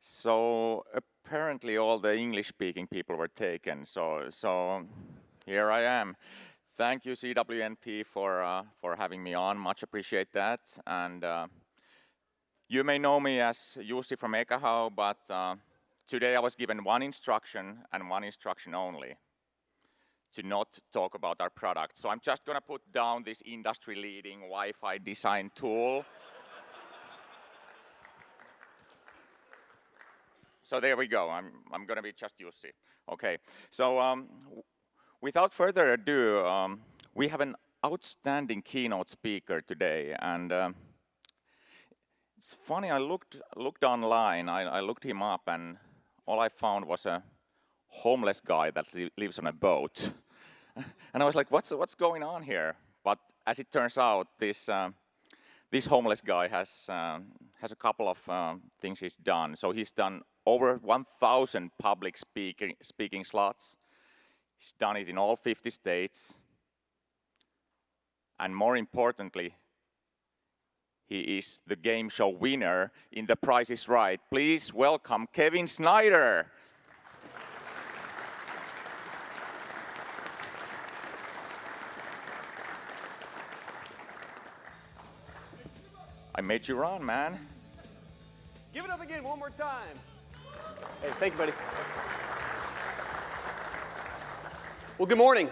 So apparently all the English-speaking people were taken. So here I am. Thank you, CWNP, for having me on. Much appreciate that. And you may know me as Jussi from Ekahau, but today I was given one instruction and one instruction only: to not talk about our product. So I'm just going to put down this industry-leading Wi-Fi design tool. So there we go. I'm going to be just Jussi. Okay. So without further ado, we have an outstanding keynote speaker today, and it's funny. I looked online. I looked him up, and all I found was a homeless guy that lives on a boat. And I was like, what's going on here? But as it turns out, this homeless guy has a couple of things he's done. So he's done over 1,000 public speaking slots. He's done it in all 50 states. And more importantly, he is the game show winner in The Price is Right. Please welcome Kevin Snyder. I made you run, man. Give it up again one more time. Hey, thank you, buddy. Well, good morning.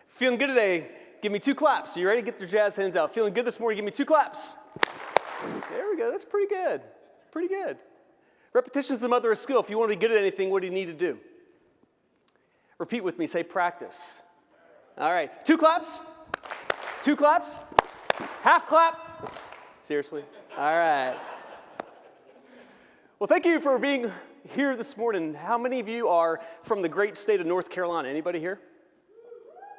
Feeling good today? Give me 2 claps. You ready? Get your jazz hands out. Feeling good this morning? Give me 2 claps. There we go. That's pretty good. Pretty good. Repetition is the mother of skill. If you want to be good at anything, what do you need to do? Repeat with me. Say practice. All right. 2 claps. 2 claps. Half clap. Seriously? All right. Well, thank you for being here this morning. How many of you are from the great state of North Carolina? Anybody here?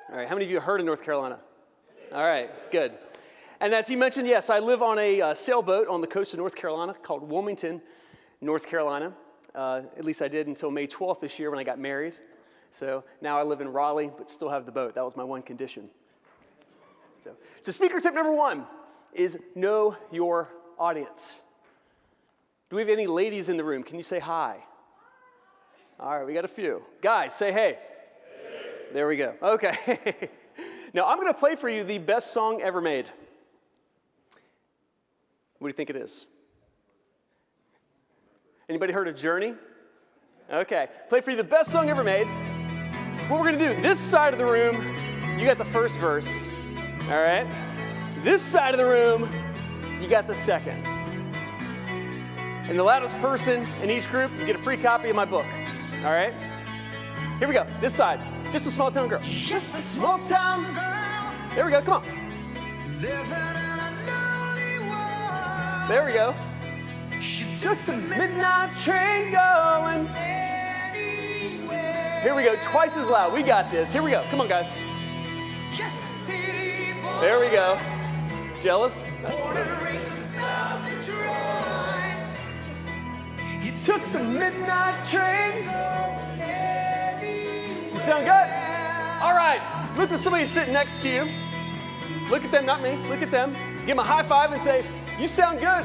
All right. How many of you have heard of North Carolina? All right. Good. And as he mentioned, yes, I live on a sailboat on the coast of North Carolina called Wilmington, North Carolina. At least I did until May 12th this year when I got married. So now I live in Raleigh, but still have the boat. That was my one condition. So speaker tip number 1 is know your audience. Do we have any ladies in the room? Can you say hi? All right, we got a few. Guys, say hey. Hey. There we go. Okay. Now, I'm going to play for you the best song ever made. What do you think it is? Anybody heard of Journey? Okay. Play for you the best song ever made. What we're going to do, this side of the room, you got the first verse. All right? This side of the room, you got the second. And the loudest person in each group, you get a free copy of my book. All right? Here we go. This side. Just a small town girl. Just a small town girl. There we go. Come on. Living in a lonely world. There we go. She Took the midnight train going anywhere. Here we go. Twice as loud. We got this. Here we go. Come on, guys. Just a city boy. There we go. Jealous? Born and raised in South Detroit. You Took the midnight train. going anywhere. You sound good? All right. Look at somebody sitting next to you. Look at them, not me. Look at them. Give them a high five and say, you sound good.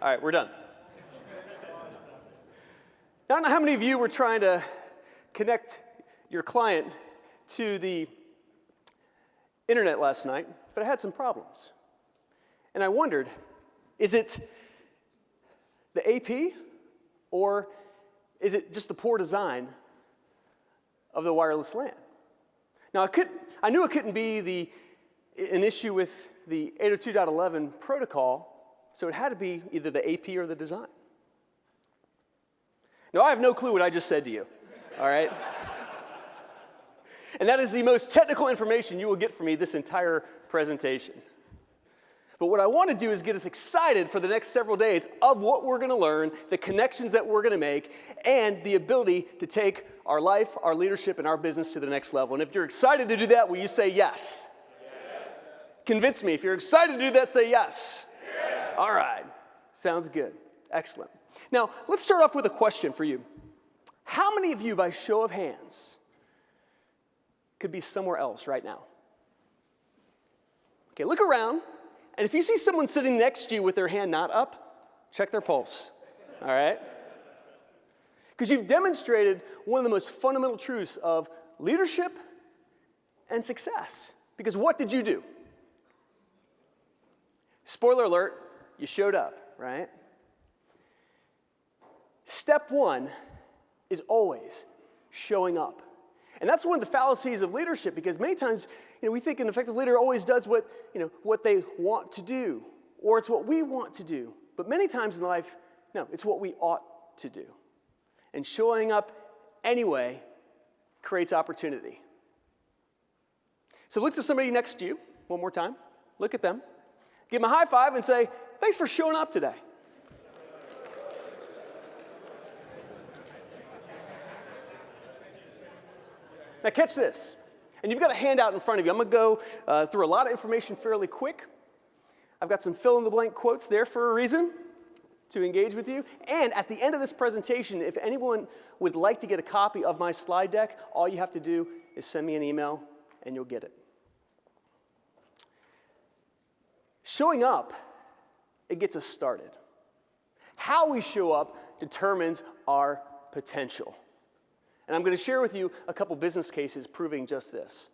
All right, we're done. Now, I don't know how many of you were trying to connect your client to the internet last night, but I had some problems. And I wondered, is it the AP or is it just the poor design of the wireless LAN? Now, I knew it couldn't be an issue with the 802.11 protocol, so it had to be either the AP or the design. Now, I have no clue what I just said to you, all right? And that is the most technical information you will get from me this entire presentation. But what I want to do is get us excited for the next several days of what we're going to learn, the connections that we're going to make, and the ability to take our life, our leadership, and our business to the next level. And if you're excited to do that, will you say yes? Yes. Convince me. If you're excited to do that, say yes. Yes. All right. Sounds good. Excellent. Now, let's start off with a question for you. How many of you, by show of hands, could be somewhere else right now? Okay, look around, and if you see someone sitting next to you with their hand not up, check their pulse, all right? Because you've demonstrated one of the most fundamental truths of leadership and success. Because what did you do? Spoiler alert, you showed up, right? Step one is always showing up. And that's one of the fallacies of leadership, because many times, we think an effective leader always does what they want to do, or it's what we want to do. But many times in life, no, it's what we ought to do. And showing up anyway creates opportunity. So look to somebody next to you one more time. Look at them. Give them a high five and say, thanks for showing up today. Now catch this, and you've got a handout in front of you. I'm going to go through a lot of information fairly quick. I've got some fill-in-the-blank quotes there for a reason to engage with you. And at the end of this presentation, if anyone would like to get a copy of my slide deck, all you have to do is send me an email, and you'll get it. Showing up, it gets us started. How we show up determines our potential. And I'm going to share with you a couple business cases proving just this.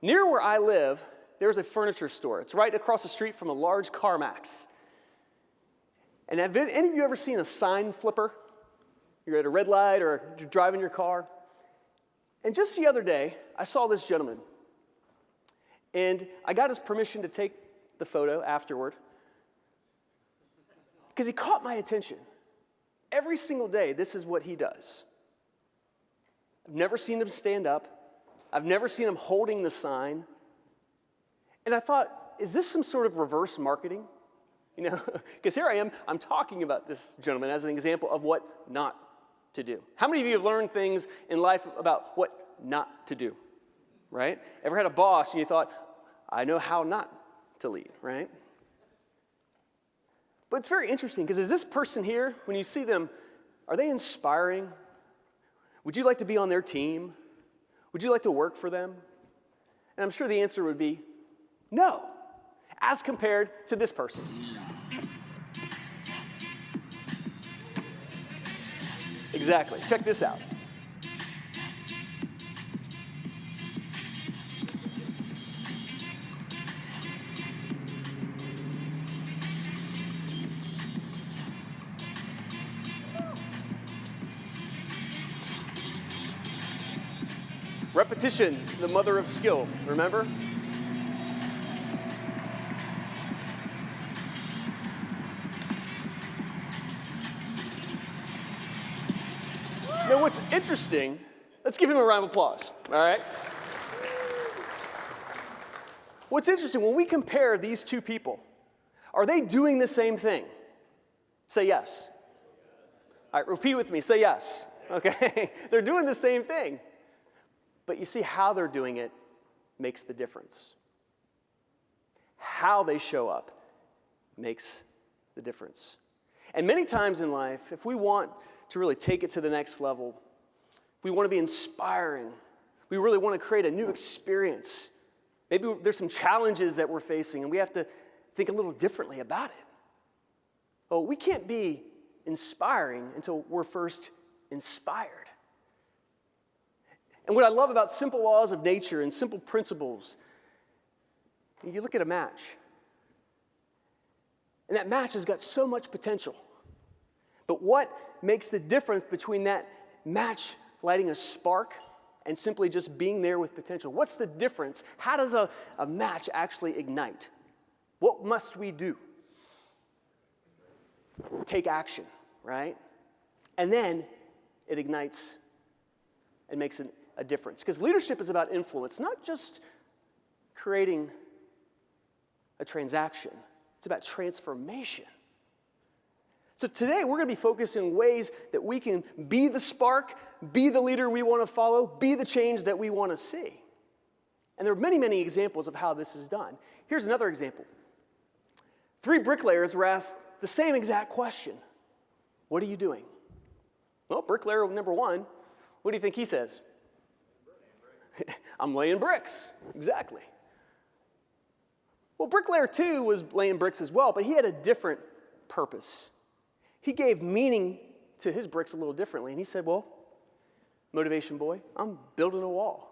Near where I live, there's a furniture store. It's right across the street from a large CarMax. And have any of you ever seen a sign flipper? You're at a red light or you're driving your car. And just the other day, I saw this gentleman. And I got his permission to take the photo afterward, because he caught my attention. Every single day, this is what he does. I've never seen him stand up. I've never seen him holding the sign. And I thought, is this some sort of reverse marketing? Because here I am, I'm talking about this gentleman as an example of what not to do. How many of you have learned things in life about what not to do, right? Ever had a boss and you thought, I know how not to lead, right? But it's very interesting, because is this person here, when you see them, are they inspiring? Would you like to be on their team? Would you like to work for them? And I'm sure the answer would be no, as compared to this person. Exactly. Check this out. Repetition, the mother of skill, remember? Now what's interesting, let's give him a round of applause, all right? What's interesting, when we compare these two people, are they doing the same thing? Say yes. All right, repeat with me, say yes. Okay, they're doing the same thing. But you see, how they're doing it makes the difference. How they show up makes the difference. And many times in life, if we want to really take it to the next level, if we want to be inspiring, we really want to create a new experience, maybe there's some challenges that we're facing and we have to think a little differently about it. Oh, we can't be inspiring until we're first inspired. And what I love about simple laws of nature and simple principles, you look at a match, and that match has got so much potential. But what makes the difference between that match lighting a spark and simply just being there with potential? What's the difference? How does a match actually ignite? What must we do? Take action, right? And then it ignites and makes a difference. Because leadership is about influence, not just creating a transaction. It's about transformation. So today we're going to be focused in ways that we can be the spark, be the leader we want to follow, be the change that we want to see. And there are many, many examples of how this is done. Here's another example. 3 bricklayers were asked the same exact question. What are you doing? Well, bricklayer number one, what do you think he says? I'm laying bricks. Exactly. Well, bricklayer 2 was laying bricks as well, but he had a different purpose. He gave meaning to his bricks a little differently, and he said, well, motivation boy, I'm building a wall.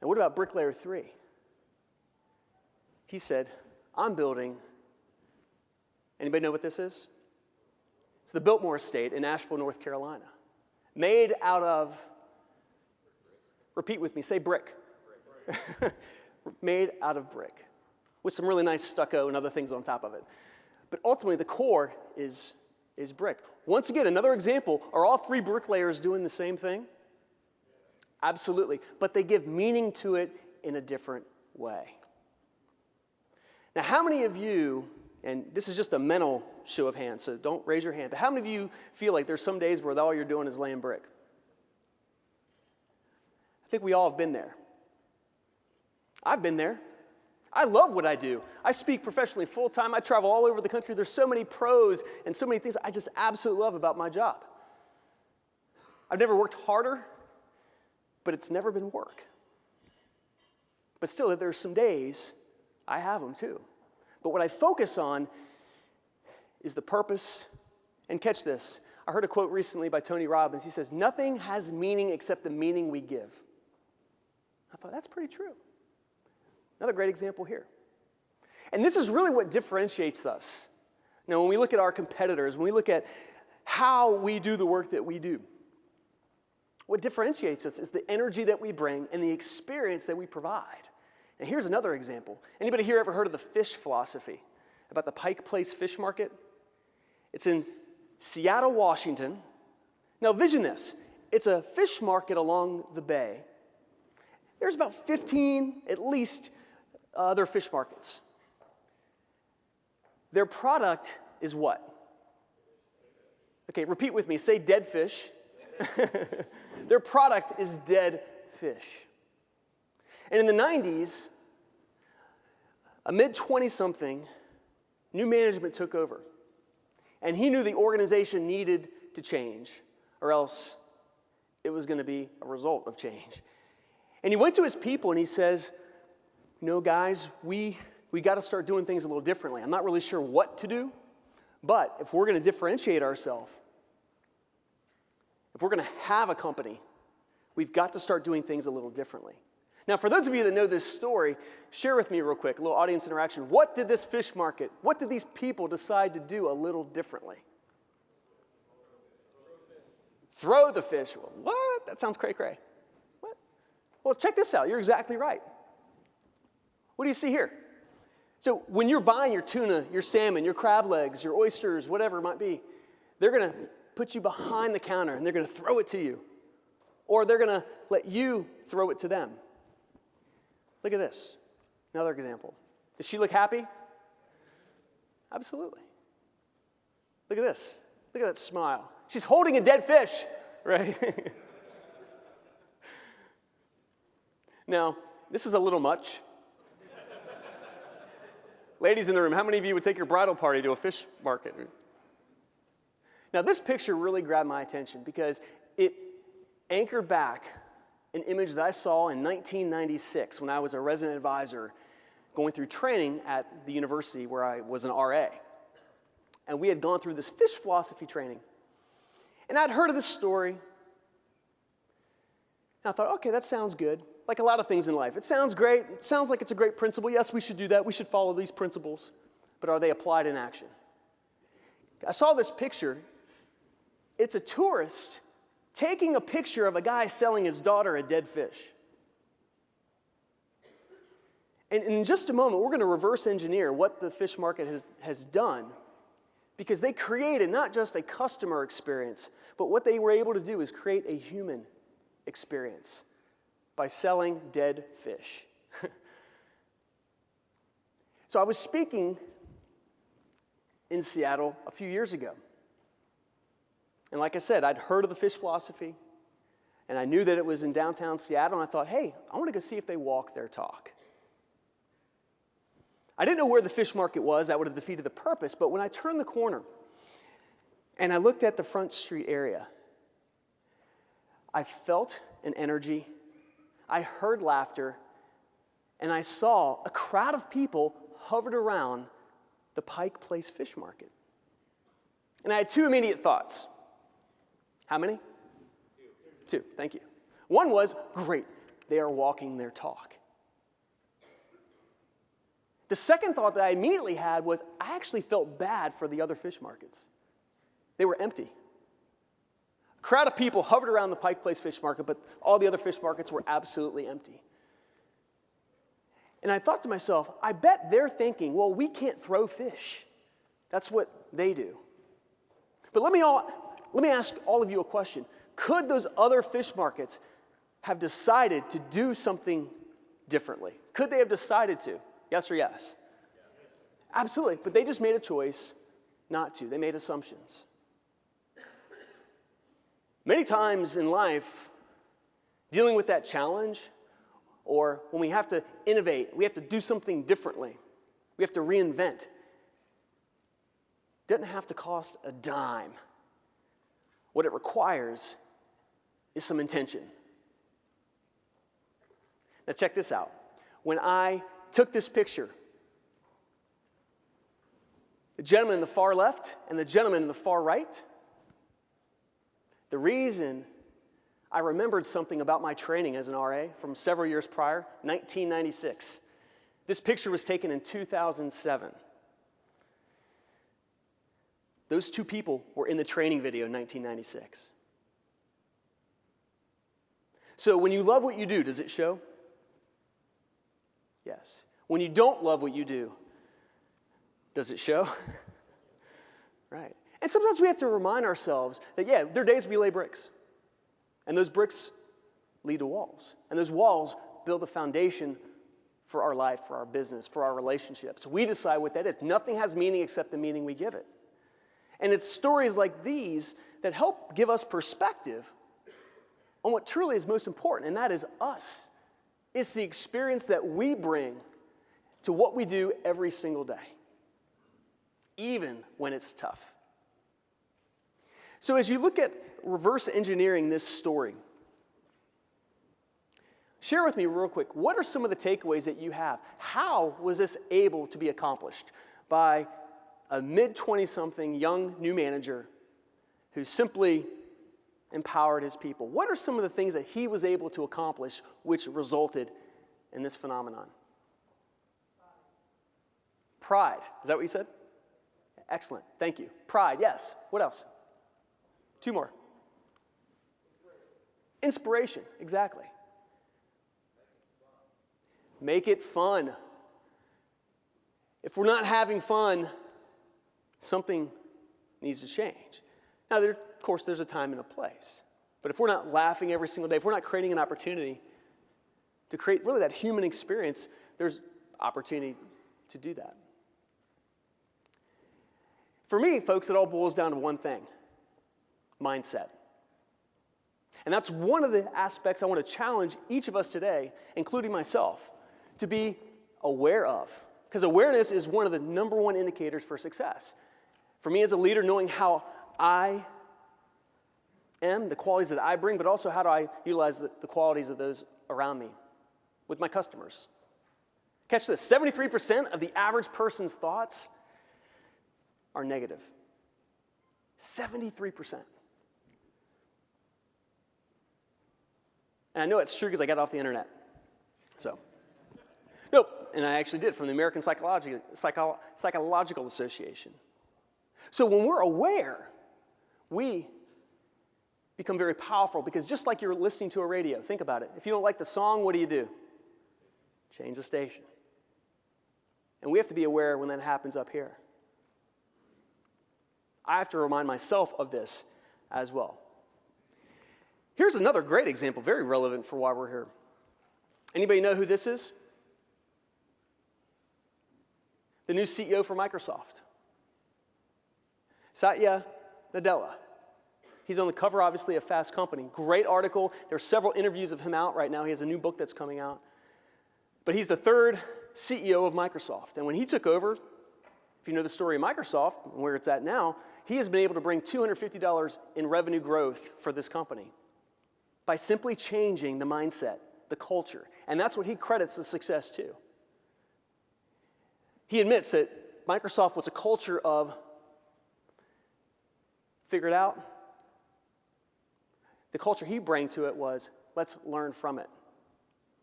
And what about bricklayer 3? He said, I'm building, anybody know what this is? It's the Biltmore Estate in Asheville, North Carolina. Made out of, repeat with me, say brick. Made out of brick, with some really nice stucco and other things on top of it. But ultimately, the core is brick. Once again, another example, are all three bricklayers doing the same thing? Absolutely, but they give meaning to it in a different way. Now, how many of you, and this is just a mental show of hands, so don't raise your hand, but how many of you feel like there's some days where all you're doing is laying brick? I think we all have been there. I've been there. I love what I do. I speak professionally full-time. I travel all over the country. There's so many pros and so many things I just absolutely love about my job. I've never worked harder, but it's never been work. But still, there's some days I have them too. But what I focus on is the purpose. And catch this. I heard a quote recently by Tony Robbins. He says, nothing has meaning except the meaning we give. I thought, that's pretty true. Another great example here. And this is really what differentiates us. Now, when we look at our competitors, when we look at how we do the work that we do, what differentiates us is the energy that we bring and the experience that we provide. And here's another example. Anybody here ever heard of the fish philosophy? About the Pike Place Fish Market? It's in Seattle, Washington. Now, vision this. It's a fish market along the bay. There's about 15, at least, other fish markets. Their product is what? Okay, repeat with me. Say dead fish. Their product is dead fish. And in the 90s, a mid-20-something, new management took over. And he knew the organization needed to change, or else it was going to be a result of change. And he went to his people and he says, you know, guys, we got to start doing things a little differently. I'm not really sure what to do, but if we're going to differentiate ourselves, if we're going to have a company, we've got to start doing things a little differently. Now, for those of you that know this story, share with me real quick, a little audience interaction. What did this fish market, what did these people decide to do a little differently? Throw the fish. What? That sounds cray-cray. What? Well, check this out. You're exactly right. What do you see here? So when you're buying your tuna, your salmon, your crab legs, your oysters, whatever it might be, they're going to put you behind the counter and they're going to throw it to you. Or they're going to let you throw it to them. Look at this. Another example. Does she look happy? Absolutely. Look at this. Look at that smile. She's holding a dead fish, right? Now, this is a little much. Ladies in the room, how many of you would take your bridal party to a fish market? Now, this picture really grabbed my attention because it anchored back an image that I saw in 1996 when I was a resident advisor going through training at the university where I was an RA. And we had gone through this fish philosophy training. And I'd heard of this story. And I thought, okay, that sounds good. Like a lot of things in life. It sounds great. It sounds like it's a great principle. Yes, we should do that. We should follow these principles. But are they applied in action? I saw this picture. It's a tourist taking a picture of a guy selling his daughter a dead fish. And in just a moment, we're going to reverse engineer what the fish market has done, because they created not just a customer experience, but what they were able to do is create a human experience by selling dead fish. So I was speaking in Seattle a few years ago. And like I said, I'd heard of the fish philosophy, and I knew that it was in downtown Seattle, and I thought, hey, I want to go see if they walk their talk. I didn't know where the fish market was. That would have defeated the purpose, but when I turned the corner, And I looked at the Front Street area. I felt an energy, I heard laughter, and I saw a crowd of people hovered around the Pike Place Fish Market. And I had two immediate thoughts. How many? Two, thank you. One was, great, they are walking their talk. The second thought that I immediately had was, I actually felt bad for the other fish markets. They were empty. A crowd of people hovered around the Pike Place Fish Market, but all the other fish markets were absolutely empty. And I thought to myself, I bet they're thinking, well, we can't throw fish. That's what they do. But let me ask all of you a question. Could those other fish markets have decided to do something differently? Could they have decided to? Yes or yes? Absolutely. But they just made a choice not to. They made assumptions. Many times in life, dealing with that challenge, or when we have to innovate, we have to do something differently, we have to reinvent, doesn't have to cost a dime. What it requires is some intention. Now check this out. When I took this picture, the gentleman in the far left and the gentleman in the far right, the reason I remembered something about my training as an RA from several years prior, 1996. This picture was taken in 2007. Those two people were in the training video in 1996. So when you love what you do, does it show? Yes. When you don't love what you do, does it show? Right. And sometimes we have to remind ourselves that, yeah, there are days we lay bricks. And those bricks lead to walls. And those walls build the foundation for our life, for our business, for our relationships. We decide what that is. Nothing has meaning except the meaning we give it. And it's stories like these that help give us perspective on what truly is most important, and that is us. It's the experience that we bring to what we do every single day, even when it's tough. So as you look at reverse engineering this story, share with me real quick, what are some of the takeaways that you have? How was this able to be accomplished by a mid-20-something young new manager who simply empowered his people? What are some of the things that he was able to accomplish which resulted in this phenomenon? Pride. Is that what you said? Excellent. Thank you. Pride, yes. What else? Two more. Inspiration, exactly. Make it fun. If we're not having fun, something needs to change. Now, of course, there's a time and a place. But if we're not laughing every single day, if we're not creating an opportunity to create really that human experience, there's opportunity to do that. For me, folks, it all boils down to one thing: mindset. And that's one of the aspects I want to challenge each of us today, including myself, to be aware of. Because awareness is one of the number one indicators for success. For me as a leader, knowing how I am, the qualities that I bring, but also how do I utilize the qualities of those around me with my customers. Catch this, 73% of the average person's thoughts are negative. 73%. And I know it's true because I got it off the internet. So, nope, and I actually did from the American Psychological Association. So when we're aware, we become very powerful because just like you're listening to a radio, think about it. If you don't like the song, what do? Change the station. And we have to be aware when that happens up here. I have to remind myself of this as well. Here's another great example, very relevant for why we're here. Anybody know who this is? The new CEO for Microsoft. Satya Nadella. He's on the cover, obviously, of Fast Company. Great article. There are several interviews of him out right now. He has a new book that's coming out. But he's the third CEO of Microsoft. And when he took over, If you know the story of Microsoft, where it's at now, he has been able to bring $250 in revenue growth for this company by simply changing the mindset, the culture. And that's what he credits the success to. He admits that Microsoft was a culture of figure it out. The culture he brought to it was, let's learn from it.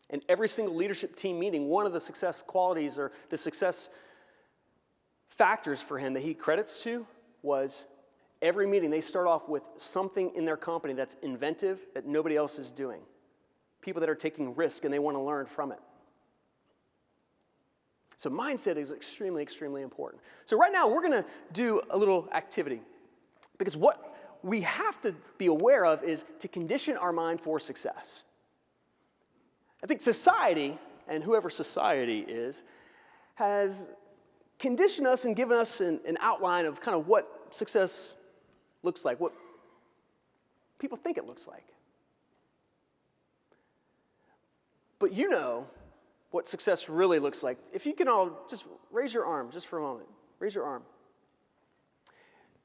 And every single leadership team meeting, one of the success qualities or the success factors for him that he credits to was every meeting they start off with something in their company that's inventive that nobody else is doing. People that are taking risk and they want to learn from it. So mindset is extremely, extremely important. So right now we're going to do a little activity because what we have to be aware of is to condition our mind for success. I think society, and whoever society is, has conditioned us and given us an outline of kind of what success looks like, what people think it looks like. But you know what success really looks like. If you can all just raise your arm just for a moment. Raise your arm.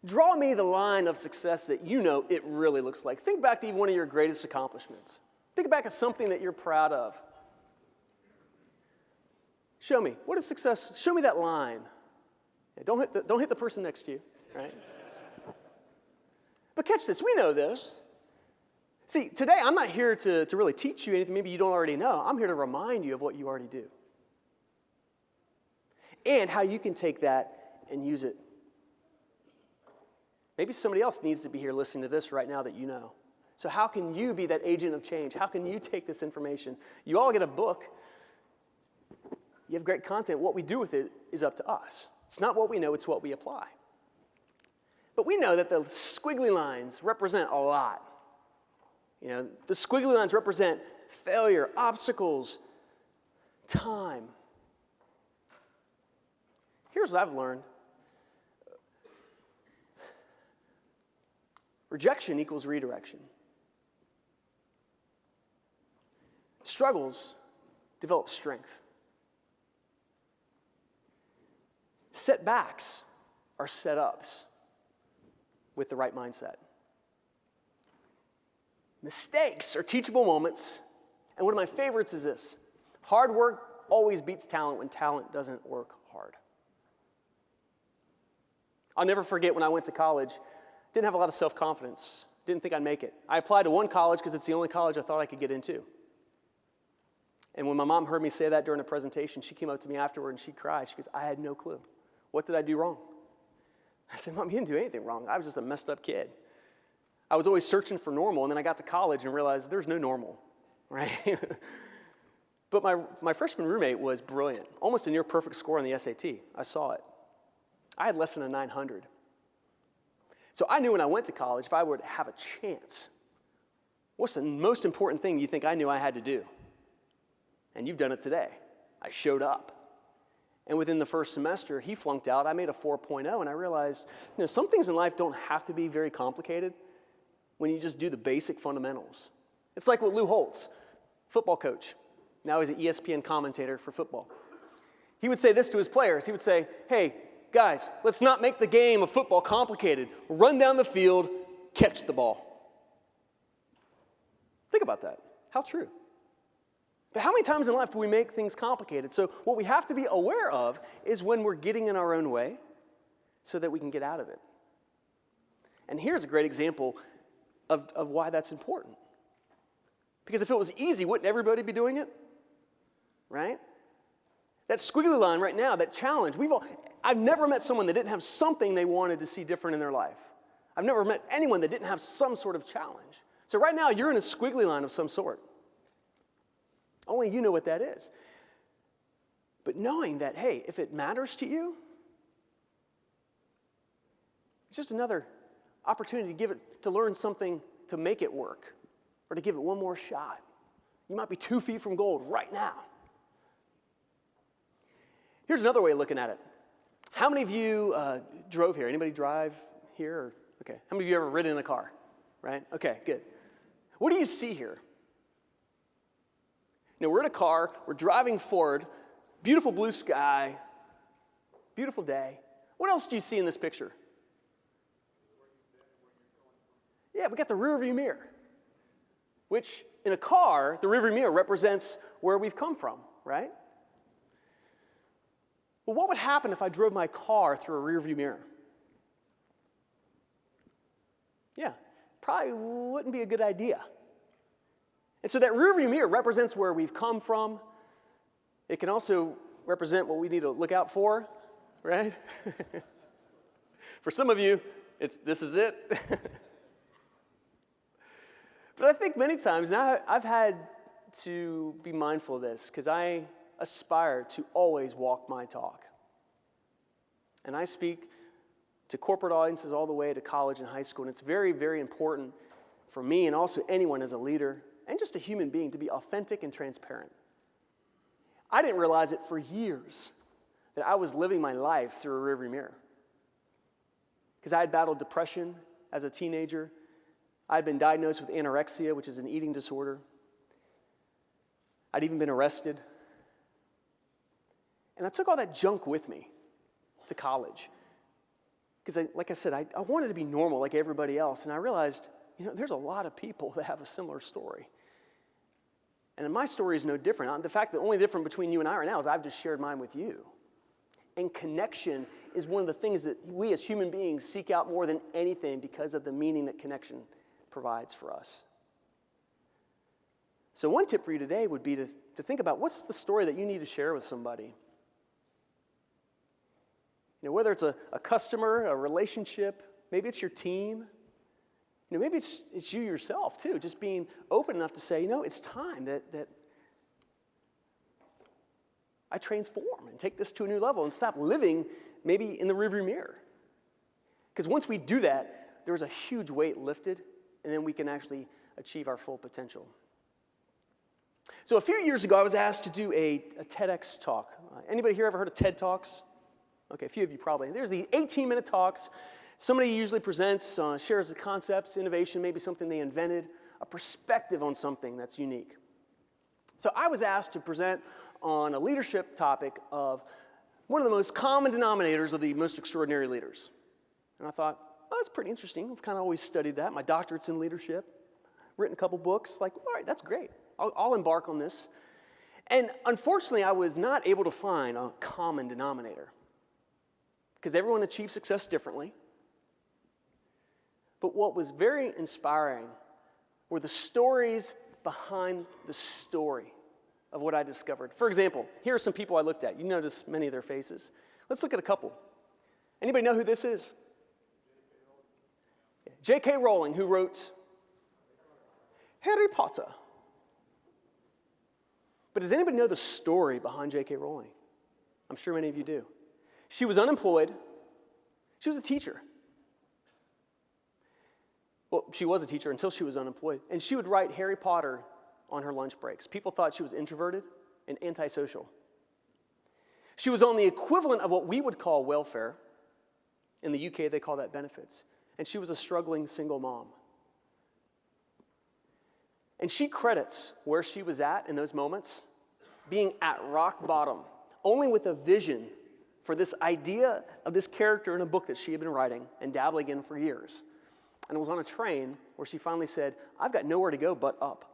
Draw me the line of success that you know it really looks like. Think back to even one of your greatest accomplishments. Think back at something that you're proud of. Show me. What is success? Show me that line. Yeah, don't hit the person next to you, right? But catch this. We know this. See, today I'm not here to really teach you anything maybe you don't already know. I'm here to remind you of what you already do. And how you can take that and use it. Maybe somebody else needs to be here listening to this right now that you know. So how can you be that agent of change? How can you take this information? You all get a book. You have great content. What we do with it is up to us. It's not what we know, it's what we apply. But we know that the squiggly lines represent a lot. You know, the squiggly lines represent failure, obstacles, time. Here's what I've learned. Rejection equals redirection. Struggles develop strength. Setbacks are set-ups with the right mindset. Mistakes are teachable moments. And one of my favorites is this. Hard work always beats talent when talent doesn't work hard. I'll never forget when I went to college. Didn't have a lot of self-confidence. Didn't think I'd make it. I applied to one college because it's the only college I thought I could get into. And when my mom heard me say that during a presentation, she came up to me afterward and she cried. She goes, I had no clue. What did I do wrong? I said, Mom, you didn't do anything wrong. I was just a messed up kid. I was always searching for normal, and then I got to college and realized there's no normal, right? But my freshman roommate was brilliant, almost a near perfect score on the SAT. I saw it. I had less than a 900. So I knew when I went to college, if I would have a chance, what's the most important thing you think I knew I had to do? And you've done it today. I showed up. And within the first semester, he flunked out. I made a 4.0, and I realized, some things in life don't have to be very complicated when you just do the basic fundamentals. It's like what Lou Holtz, football coach, now he's an ESPN commentator for football. He would say this to his players. He would say, hey, guys, let's not make the game of football complicated. Run down the field, catch the ball. Think about that. How true. But how many times in life do we make things complicated? So what we have to be aware of is when we're getting in our own way so that we can get out of it. And here's a great example of why that's important. Because if it was easy, wouldn't everybody be doing it? Right? That squiggly line right now, that challenge, I've never met someone that didn't have something they wanted to see different in their life. I've never met anyone that didn't have some sort of challenge. So right now, you're in a squiggly line of some sort. Only you know what that is. But knowing that, hey, if it matters to you, it's just another opportunity to learn something to make it work, or to give it one more shot. You might be 2 feet from gold right now. Here's another way of looking at it. How many of you drove here? Anybody drive here? Okay. How many of you ever ridden in a car? Right? Okay, good. What do you see here? We're in a car, we're driving forward, beautiful blue sky, beautiful day. What else do you see in this picture? Yeah, we got the rear view mirror, which in a car, the rear view mirror represents where we've come from, right? Well, what would happen if I drove my car through a rear view mirror? Yeah, probably wouldn't be a good idea. And so that rear view mirror represents where we've come from. It can also represent what we need to look out for, right? For some of you, this is it. But I think many times now I've had to be mindful of this because I aspire to always walk my talk. And I speak to corporate audiences all the way to college and high school, and it's very, very important for me and also anyone as a leader and just a human being to be authentic and transparent. I didn't realize it for years that I was living my life through a rearview mirror because I had battled depression as a teenager. I had been diagnosed with anorexia, which is an eating disorder. I'd even been arrested. And I took all that junk with me to college. Because, like I said, I wanted to be normal like everybody else. And I realized, there's a lot of people that have a similar story. And my story is no different. The fact that the only difference between you and I right now is I've just shared mine with you. And connection is one of the things that we as human beings seek out more than anything because of the meaning that connection provides for us. So one tip for you today would be to think about what's the story that you need to share with somebody. Whether it's a customer, a relationship, maybe it's your team, maybe it's you yourself too, just being open enough to say, it's time that I transform and take this to a new level and stop living maybe in the rearview mirror. Because once we do that, there's a huge weight lifted, and then we can actually achieve our full potential. So a few years ago, I was asked to do a TEDx talk. Anybody here ever heard of TED Talks? Okay, a few of you probably. There's the 18-minute talks. Somebody usually presents, shares the concepts, innovation, maybe something they invented, a perspective on something that's unique. So I was asked to present on a leadership topic of one of the most common denominators of the most extraordinary leaders. And I thought, well, that's pretty interesting. I've kind of always studied that. My doctorate's in leadership, written a couple books. All right, that's great. I'll embark on this. And unfortunately, I was not able to find a common denominator because everyone achieves success differently. But what was very inspiring were the stories behind the story of what I discovered. For example, here are some people I looked at. You notice many of their faces. Let's look at a couple. Anybody know who this is? J.K. Rowling, who wrote Harry Potter. But does anybody know the story behind J.K. Rowling? I'm sure many of you do. She was unemployed. She was a teacher. Well, she was a teacher until she was unemployed. And she would write Harry Potter on her lunch breaks. People thought she was introverted and antisocial. She was on the equivalent of what we would call welfare. In the UK, they call that benefits. And she was a struggling single mom. And she credits where she was at in those moments being at rock bottom, only with a vision for this idea of this character in a book that she had been writing and dabbling in for years. And it was on a train where she finally said, I've got nowhere to go but up.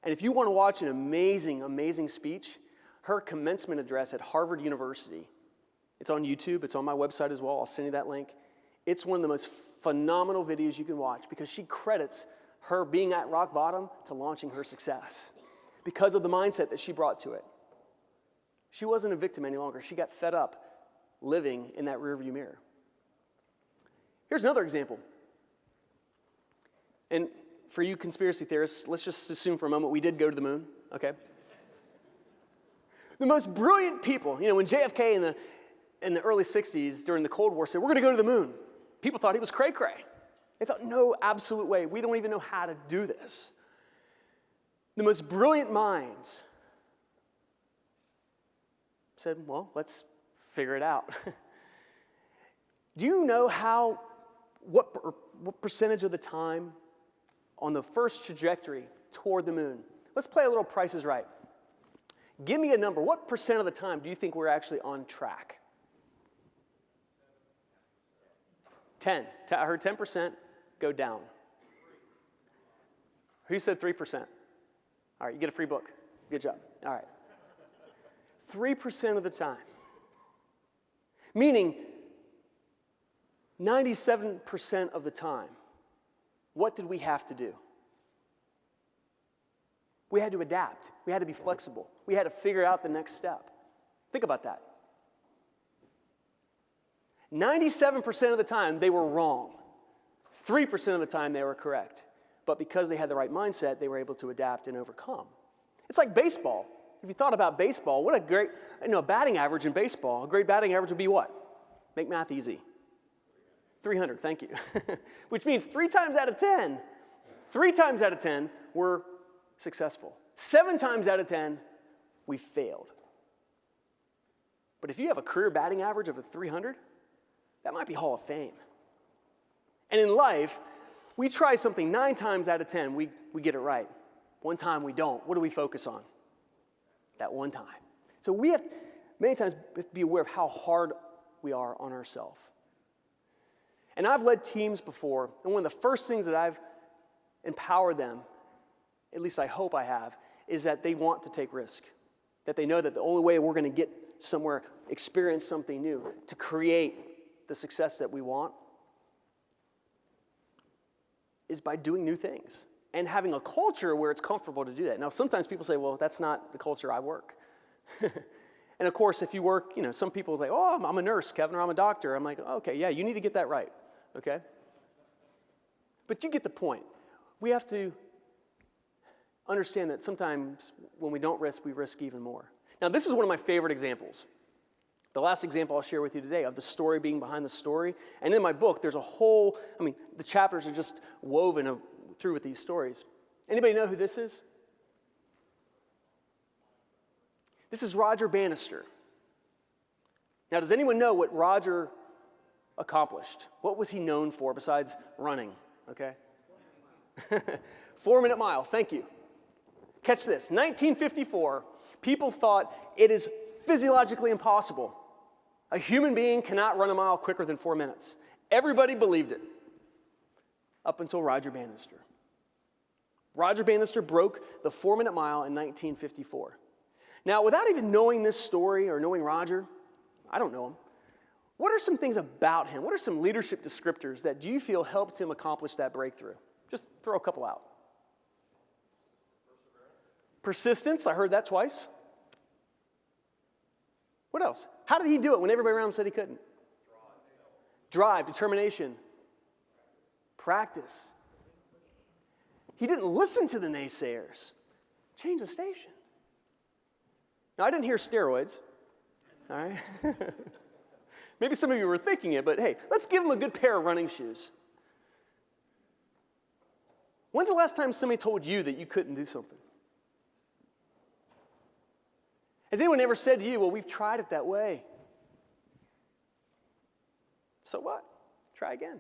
And if you want to watch an amazing, amazing speech, her commencement address at Harvard University, it's on YouTube, it's on my website as well, I'll send you that link. It's one of the most phenomenal videos you can watch because she credits her being at rock bottom to launching her success because of the mindset that she brought to it. She wasn't a victim any longer. She got fed up living in that rearview mirror. Here's another example. And for you conspiracy theorists, let's just assume for a moment we did go to the moon, okay? The most brilliant people, when JFK in the early 60s during the Cold War said, we're going to go to the moon, people thought he was cray-cray. They thought, no absolute way. We don't even know how to do this. The most brilliant minds said, well, let's figure it out. Do you know what percentage of the time on the first trajectory toward the moon? Let's play a little Price is Right. Give me a number. What percent of the time do you think we're actually on track? 10. I heard 10% go down. Who said 3%? All right, you get a free book. Good job. All right. 3% of the time. Meaning 97% of the time, what did we have to do? We had to adapt. We had to be flexible. We had to figure out the next step. Think about that. 97% of the time, they were wrong. 3% of the time, they were correct. But because they had the right mindset, they were able to adapt and overcome. It's like baseball. If you thought about baseball, what a great, batting average in baseball. A great batting average would be what? Make math easy. 300, thank you. Which means 3 times out of 10, we're successful. 7 times out of 10, we failed. But if you have a career batting average of a 300, that might be Hall of Fame. And in life, we try something 9 times out of 10, we get it right. 1 time we don't. What do we focus on? That 1 time. So we have many times be aware of how hard we are on ourselves. And I've led teams before, and one of the first things that I've empowered them, at least I hope I have, is that they want to take risk. That they know that the only way we're going to get somewhere, experience something new, to create the success that we want, is by doing new things and having a culture where it's comfortable to do that. Now, sometimes people say, well, that's not the culture I work. And of course, if you work, some people say, oh, I'm a nurse, Kevin, or I'm a doctor. I'm like, okay, yeah, you need to get that right, okay? But you get the point. We have to understand that sometimes when we don't risk, we risk even more. Now, this is one of my favorite examples. The last example I'll share with you today of the story being behind the story. And in my book, there's a whole, the chapters are just woven through with these stories. Anybody know who this is? This is Roger Bannister. Now, does anyone know what Roger accomplished? What was he known for besides running? Okay. 4-minute mile, thank you. Catch this, 1954, people thought it is physiologically impossible. A human being cannot run a mile quicker than 4 minutes. Everybody believed it, up until Roger Bannister. Roger Bannister broke the 4-minute mile in 1954. Now, without even knowing this story or knowing Roger, I don't know him, what are some things about him? What are some leadership descriptors that do you feel helped him accomplish that breakthrough? Just throw a couple out. Persistence, I heard that twice. What else? How did he do it when everybody around said he couldn't? Drive, determination, practice. He didn't listen to the naysayers. Change the station. Now, I didn't hear steroids, all right? Maybe some of you were thinking it, but hey, let's give him a good pair of running shoes. When's the last time somebody told you that you couldn't do something? Has anyone ever said to you, well, we've tried it that way? So what? Try again.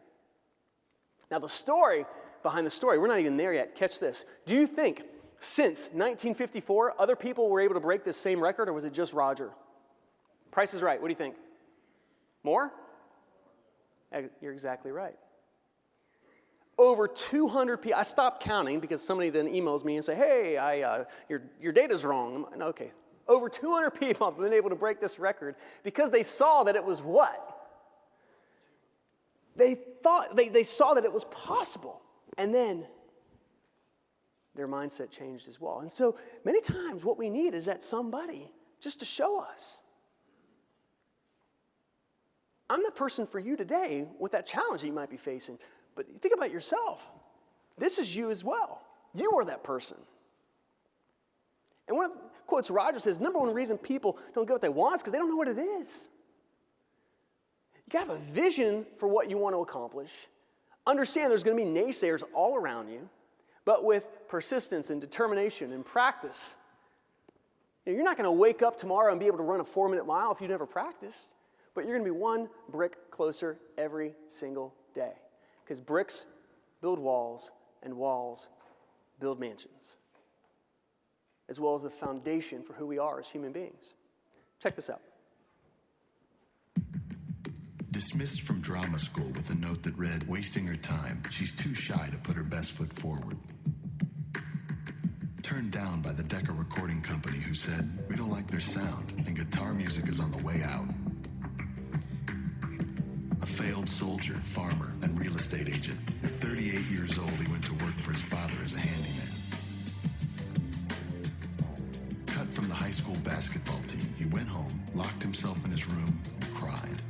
Now, the story behind the story, we're not even there yet. Catch this. Do you think since 1954, other people were able to break this same record, or was it just Roger? Price is Right. What do you think? More? You're exactly right. Over 200 people. I stopped counting because somebody then emails me and say, hey, your data's wrong. Okay. Over 200 people have been able to break this record because they saw that it was what? They saw that it was possible. And then their mindset changed as well. And so many times what we need is that somebody just to show us. I'm the person for you today with that challenge that you might be facing. But think about yourself. This is you as well. You are that person. And one of the quotes Roger says, number one reason people don't get what they want is because they don't know what it is. You got to have a vision for what you want to accomplish. Understand there's going to be naysayers all around you, but with persistence and determination and practice, you're not going to wake up tomorrow and be able to run a 4-minute mile if you never practiced, but you're going to be one brick closer every single day. Because bricks build walls, and walls build mansions, as well as the foundation for who we are as human beings. Check this out. Dismissed from drama school with a note that read, "Wasting her time. She's too shy to put her best foot forward." Turned down by the Decca Recording Company, who said, "We don't like their sound, and guitar music is on the way out." A failed soldier, farmer, and real estate agent. At 38 years old, he went to work for his father as a handyman. Cut from the high school basketball team, he went home, locked himself in his room, and cried.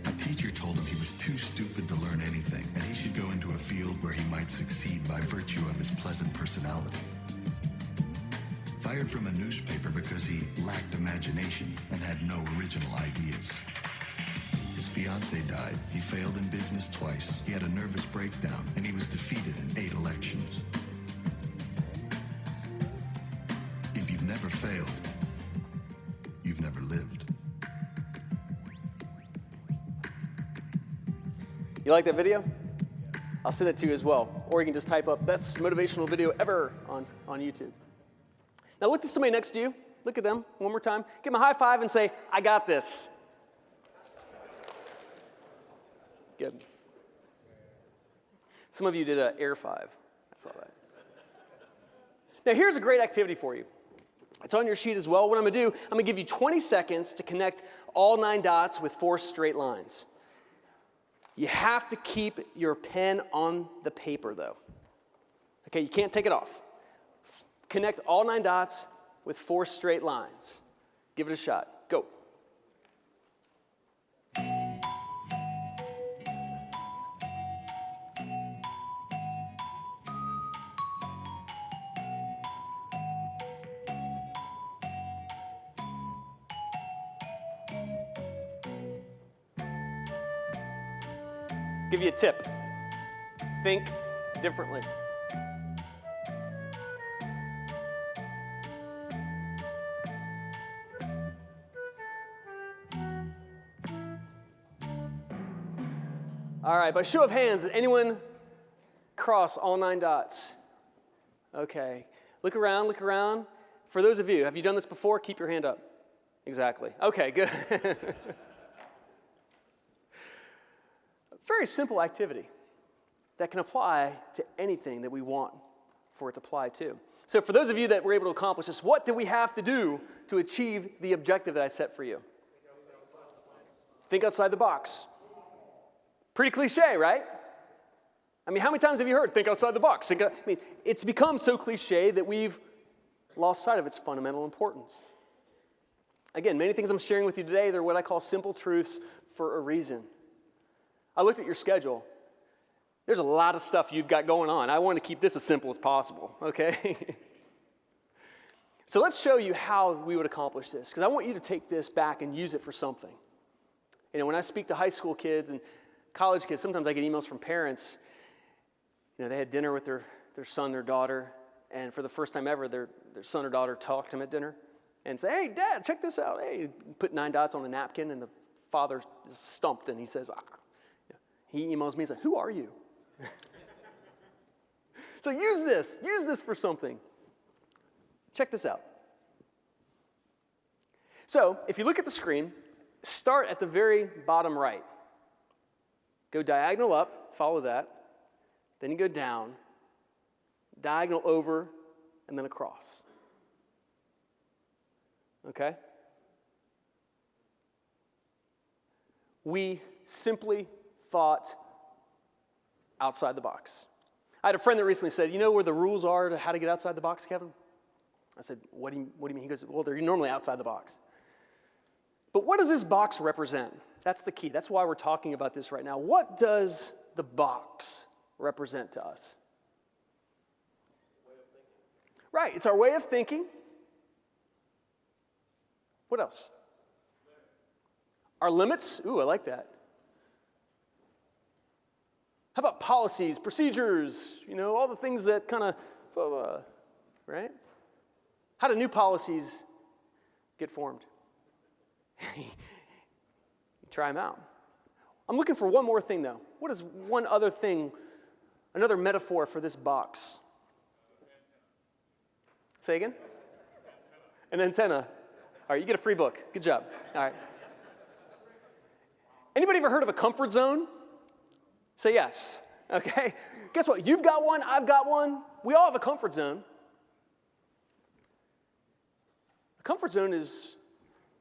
A teacher told him he was too stupid to learn anything, and he should go into a field where he might succeed by virtue of his pleasant personality. Fired from a newspaper because he lacked imagination and had no original ideas. His fiancée died, he failed in business twice, he had a nervous breakdown, and he was defeated in 8 elections. If you've never failed, you've never lived. You like that video? I'll send it to you as well. Or you can just type up best motivational video ever on YouTube. Now look to somebody next to you. Look at them one more time. Give them a high five and say, "I got this." Good. Some of you did an air 5. I saw that. Now here's a great activity for you. It's on your sheet as well. What I'm going to do, I'm going to give you 20 seconds to connect all 9 dots with 4 straight lines. You have to keep your pen on the paper, though. Okay, you can't take it off. Connect all 9 dots with 4 straight lines. Give it a shot. Go. Give you a tip. Think differently. All right, by show of hands, did anyone cross all 9 dots? Okay. Look around, look around. For those of you, have you done this before? Keep your hand up. Exactly. Okay, good. Very simple activity that can apply to anything that we want for it to apply to. So for those of you that were able to accomplish this, what do we have to do to achieve the objective that I set for you? Think outside the box. Pretty cliche, right? I mean, how many times have you heard, think outside the box? It's become so cliche that we've lost sight of its fundamental importance. Again, many things I'm sharing with you today, they're what I call simple truths for a reason. I looked at your schedule. There's a lot of stuff you've got going on. I want to keep this as simple as possible, okay? So let's show you how we would accomplish this, because I want you to take this back and use it for something. You know, when I speak to high school kids and college kids, sometimes I get emails from parents. You know, they had dinner with their son, their daughter, and for the first time ever, their son or daughter talked to them at dinner and say, "Hey, Dad, check this out." Hey, put 9 dots on a napkin, and the father is stumped, and he says, he emails me and says, "Who are you?" So use this for something. Check this out. So if you look at the screen, start at the very bottom right. Go diagonal up, follow that. Then you go down, diagonal over, and then across. Okay? We simply thought outside the box. I had a friend that recently said, "You know where the rules are to how to get outside the box, Kevin?" I said, what do you mean? He goes, "Well, they're normally outside the box." But what does this box represent? That's the key. That's why we're talking about this right now. What does the box represent to us? Right, it's our way of thinking. What else? Our limits. Ooh, I like that. How about policies, procedures, all the things that kind of, right? How do new policies get formed? You try them out. I'm looking for one more thing, though. What is one other thing, another metaphor for this box? Say again? An antenna. All right, you get a free book. Good job. All right. Anybody ever heard of a comfort zone? Say yes. Okay. Guess what? You've got one. I've got one. We all have a comfort zone. A comfort zone is,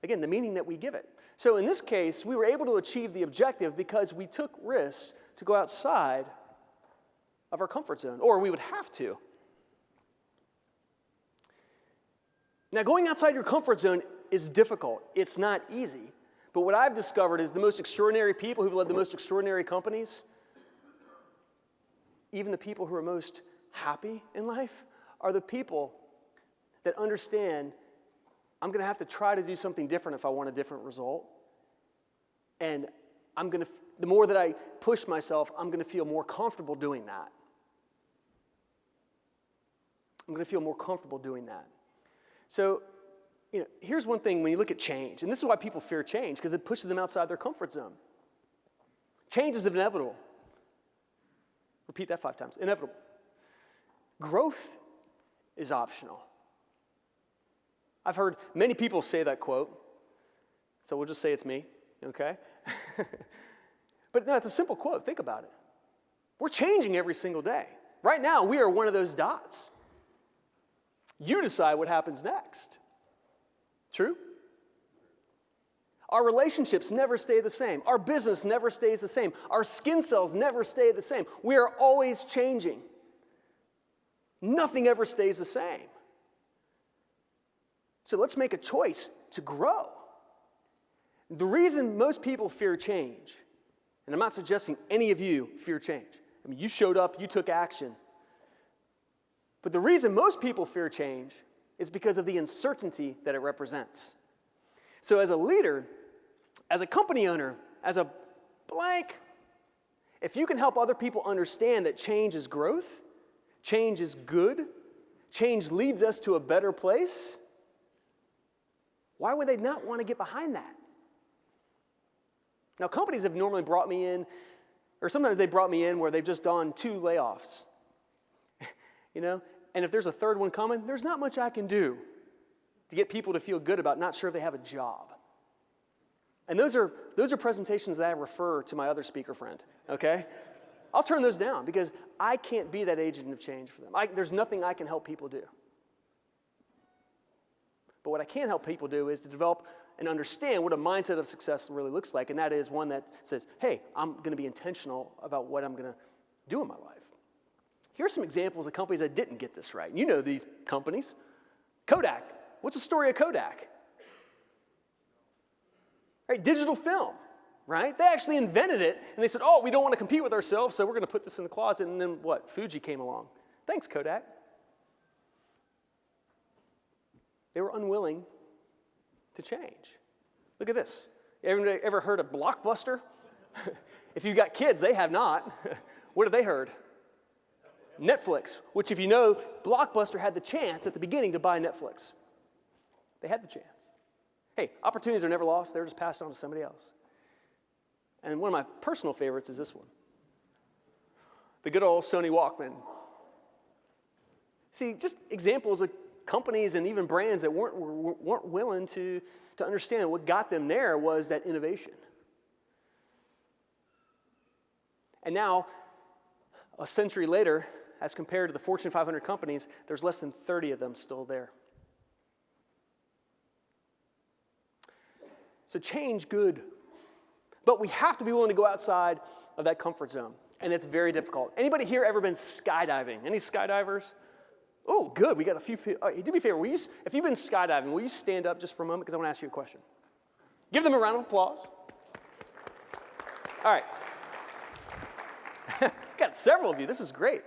again, the meaning that we give it. So in this case, we were able to achieve the objective because we took risks to go outside of our comfort zone, or we would have to. Now, going outside your comfort zone is difficult. It's not easy. But what I've discovered is the most extraordinary people who've led the most extraordinary companies, even the people who are most happy in life, are the people that understand I'm going to have to try to do something different if I want a different result. And the more that I push myself, I'm going to feel more comfortable doing that. I'm going to feel more comfortable doing that. So, here's one thing when you look at change, and this is why people fear change, because it pushes them outside their comfort zone. Change is inevitable. Repeat that 5 times. Inevitable. Growth is optional. I've heard many people say that quote, so we'll just say it's me, okay? But no, it's a simple quote. Think about it. We're changing every single day. Right now, we are one of those dots. You decide what happens next. True? Our relationships never stay the same. Our business never stays the same. Our skin cells never stay the same. We are always changing. Nothing ever stays the same. So let's make a choice to grow. The reason most people fear change, and I'm not suggesting any of you fear change. I mean, you showed up, you took action. But the reason most people fear change is because of the uncertainty that it represents. So as a leader, as a company owner, as a blank, if you can help other people understand that change is growth, change is good, change leads us to a better place, why would they not want to get behind that? Now, companies have normally brought me in, or sometimes they brought me in where they've just done 2 layoffs. And if there's a third one coming, there's not much I can do to get people to feel good about not sure if they have a job. And those are presentations that I refer to my other speaker friend, okay? I'll turn those down because I can't be that agent of change for them. There's nothing I can help people do. But what I can help people do is to develop and understand what a mindset of success really looks like, and that is one that says, hey, I'm going to be intentional about what I'm going to do in my life. Here's some examples of companies that didn't get this right. You know these companies. Kodak. What's the story of Kodak? Right, digital film, right? They actually invented it, and they said, we don't want to compete with ourselves, so we're going to put this in the closet, and then what? Fuji came along. Thanks, Kodak. They were unwilling to change. Look at this. Ever heard of Blockbuster? If you've got kids, they have not. What have they heard? Netflix, which if you know, Blockbuster had the chance at the beginning to buy Netflix. They had the chance. Hey, opportunities are never lost. They're just passed on to somebody else. And one of my personal favorites is this one. The good old Sony Walkman. See, just examples of companies and even brands that weren't willing to understand what got them there was that innovation. And now, a century later, as compared to the Fortune 500 companies, there's less than 30 of them still there. So change, good. But we have to be willing to go outside of that comfort zone, and it's very difficult. Anybody here ever been skydiving? Any skydivers? Oh, good, we got a few people. Do me a favor, if you've been skydiving, will you stand up just for a moment, because I want to ask you a question. Give them a round of applause. All right. Got several of you, this is great.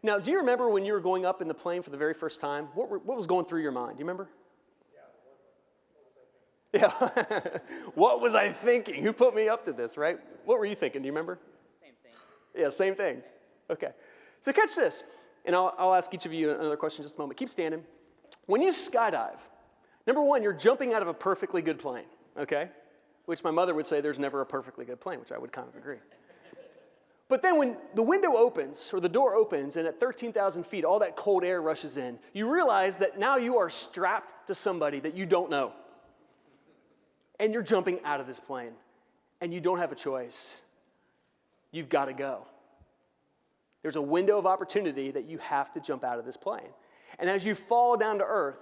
Now, do you remember when you were going up in the plane for the very first time? What was going through your mind? Do you remember? Yeah. What was I thinking? Who put me up to this, right? What were you thinking? Do you remember? Same thing. Yeah, same thing. Okay. So catch this, and I'll ask each of you another question in just a moment. Keep standing. When you skydive, number one, you're jumping out of a perfectly good plane, okay? Which my mother would say there's never a perfectly good plane, which I would kind of agree. But then when the window opens, or the door opens, and at 13,000 feet, all that cold air rushes in, you realize that now you are strapped to somebody that you don't know. And you're jumping out of this plane. and you don't have a choice. You've got to go. There's a window of opportunity that you have to jump out of this plane. And as you fall down to earth,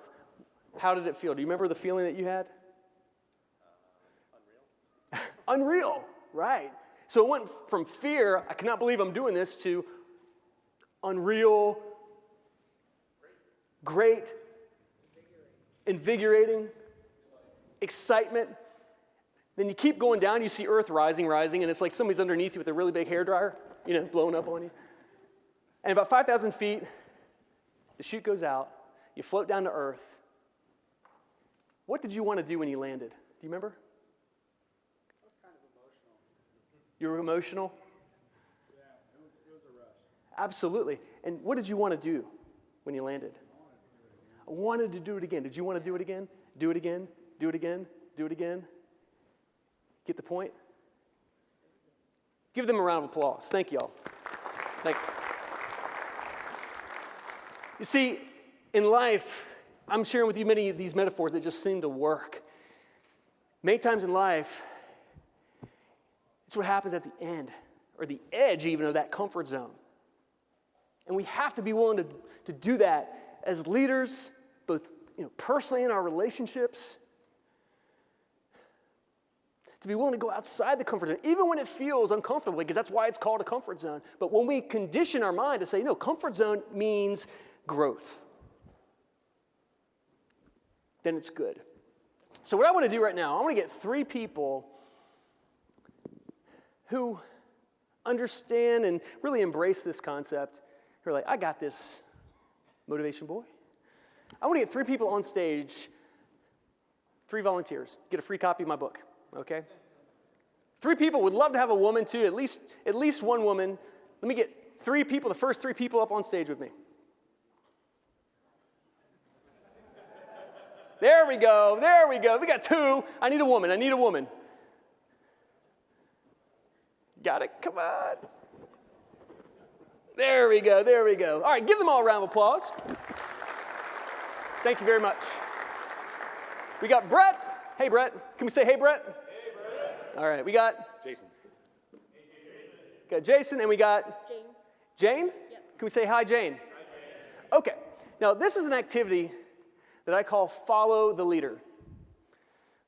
how did it feel? Do you remember the feeling that you had? Unreal, right. So it went from fear, I cannot believe I'm doing this, to unreal, great, invigorating, excitement. Then you keep going down, you see earth rising, and it's like somebody's underneath you with a really big hairdryer, blowing up on you. And about 5,000 feet, the chute goes out, you float down to earth. What did you want to do when you landed? Do you remember? I was kind of emotional. You were emotional? Yeah, it was a rush. Absolutely. And what did you want to do when you landed? I wanted to do it again. Did you want to do it again? Do it again? Do it again? Do it again? Get the point? Give them a round of applause. Thank y'all. Thanks. You see, in life, I'm sharing with you many of these metaphors that just seem to work. Many times in life, it's what happens at the end, or the edge even of that comfort zone. And we have to be willing to do that as leaders, both personally in our relationships, to be willing to go outside the comfort zone, even when it feels uncomfortable, because that's why it's called a comfort zone. But when we condition our mind to say, no, comfort zone means growth, then it's good. So what I want to do right now, I want to get 3 people who understand and really embrace this concept, who are like, I got this, motivation boy. I want to get 3 people on stage, 3 volunteers, get a free copy of my book, okay? 3 people, would love to have a woman too, at least one woman. Let me get 3 people, the first 3 people up on stage with me. There we go. We got 2. I need a woman. Got it? Come on. There we go. All right, give them all a round of applause. Thank you very much. We got Brett. Hey, Brett. Can we say hey, Brett? Hey, Brett. All right, we got Jason. Got Jason, and we got Jane. Jane? Yep. Can we say hi, Jane? Hi, Jane. Okay. Now, this is an activity that I call follow the leader.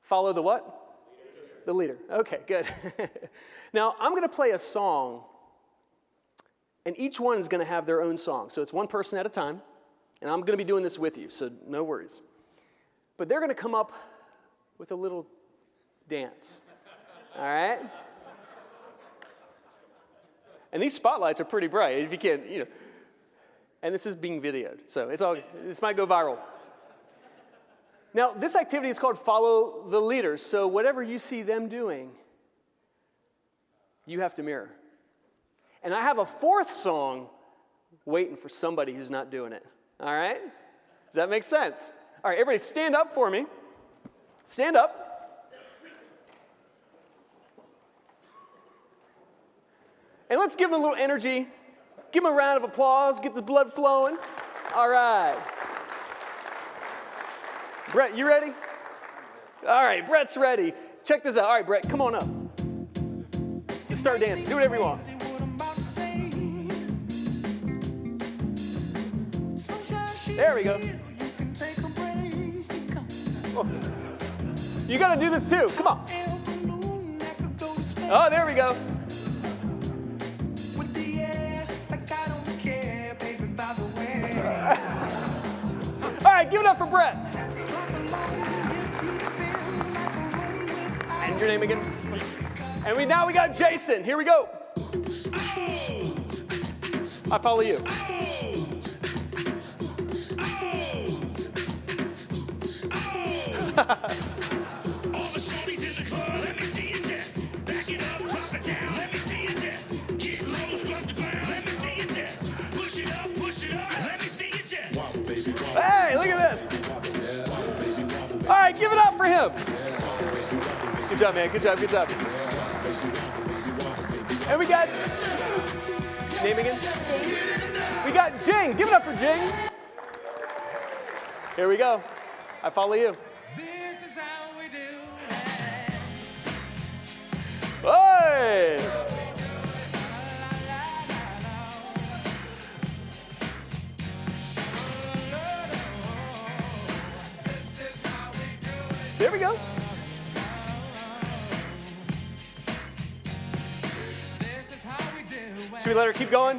Follow the what? Leader. The leader. Okay, good. Now, I'm going to play a song, and each one is going to have their own song. So it's one person at a time, and I'm going to be doing this with you, so no worries. But they're going to come up with a little dance. All right? And these spotlights are pretty bright, if you can't, And this is being videoed, so this might go viral. Now, this activity is called Follow the Leader. So whatever you see them doing, you have to mirror. And I have a 4th song waiting for somebody who's not doing it. All right? Does that make sense? All right, everybody stand up for me. Stand up. And let's give them a little energy. Give them a round of applause. Get the blood flowing. All right. Brett, you ready? All right, Brett's ready. Check this out. All right, Brett, come on up. Just start dancing. Do whatever you want. There we go. Oh. You got to do this too. Come on. Oh, there we go. All right, give it up for Brett. And your name again? And now we got Jason. Here we go. I follow you. All the shorties in the club, let me see you just back it up, drop it down, let me see you just get low, scrub the ground, let me see you just push it up, let me see you just. Hey, look at this. All right, give it up for him. Good job, man. Good job. And we got, name again? We got Jing. Give it up for Jing. Here we go. I follow you. This is how we do it. Hey! There we go. Should we let her keep going?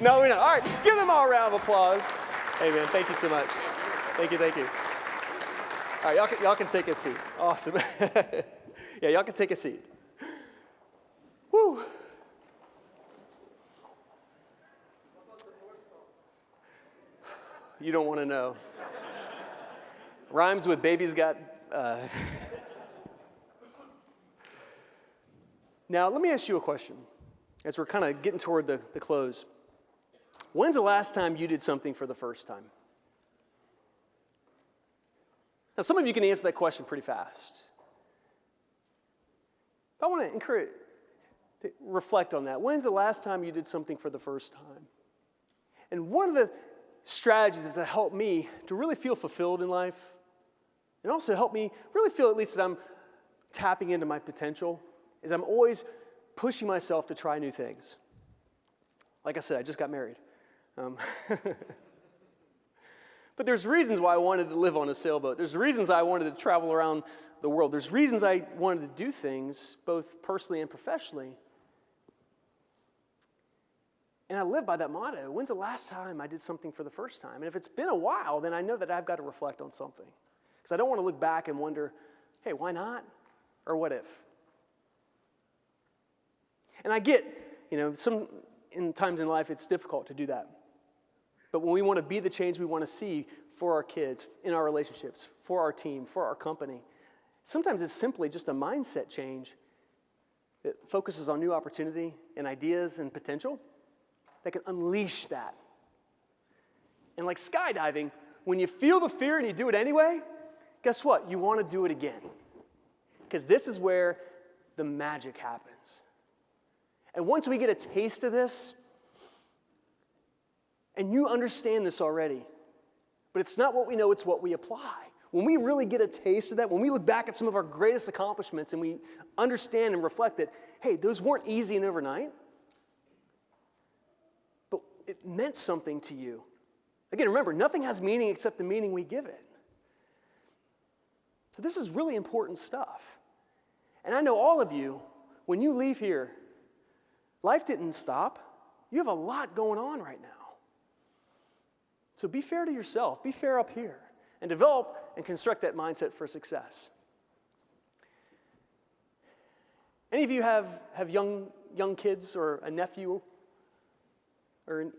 No, we're not. All right, give them all a round of applause. Hey, man, thank you so much. Thank you, thank you. All right, y'all can take a seat. Awesome. Yeah, y'all can take a seat. Woo. You don't want to know. Rhymes with baby's got... Now, let me ask you a question as we're kind of getting toward the close. When's the last time you did something for the first time? Now, some of you can answer that question pretty fast. But I want to encourage to reflect on that. When's the last time you did something for the first time? And one of the strategies that helped me to really feel fulfilled in life, and also helped me really feel at least that I'm tapping into my potential, is I'm always pushing myself to try new things. Like I said, I just got married. But there's reasons why I wanted to live on a sailboat. There's reasons I wanted to travel around the world. There's reasons I wanted to do things, both personally and professionally. And I live by that motto. When's the last time I did something for the first time? And if it's been a while, then I know that I've got to reflect on something. Because I don't want to look back and wonder, hey, why not? Or what if? And I get, some times in life it's difficult to do that. But when we want to be the change we want to see for our kids, in our relationships, for our team, for our company, sometimes it's simply just a mindset change that focuses on new opportunity and ideas and potential that can unleash that. And like skydiving, when you feel the fear and you do it anyway, guess what? You want to do it again. Because this is where the magic happens. And once we get a taste of this, and you understand this already, but it's not what we know, it's what we apply. When we really get a taste of that, when we look back at some of our greatest accomplishments and we understand and reflect that, hey, those weren't easy and overnight, but it meant something to you. Again, remember, nothing has meaning except the meaning we give it. So this is really important stuff. And I know all of you, when you leave here, life didn't stop. You have a lot going on right now. So be fair to yourself, be fair up here, and develop and construct that mindset for success. Any of you have young kids or a nephew? Good.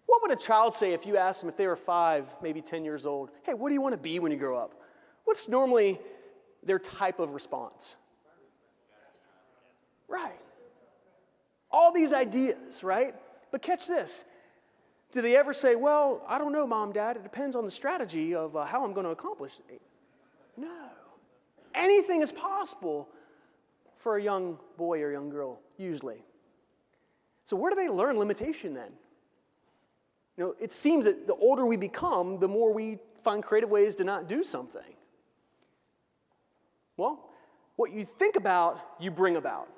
What would a child say if you asked them if they were 5, maybe 10 years old, hey, what do you want to be when you grow up? What's normally their type of response? Right. All these ideas, right? But catch this. Do they ever say, well, I don't know, Mom, Dad, it depends on the strategy of how I'm going to accomplish it? No. Anything is possible for a young boy or young girl, usually. So where do they learn limitation then? It seems that the older we become, the more we find creative ways to not do something. Well, what you think about, you bring about.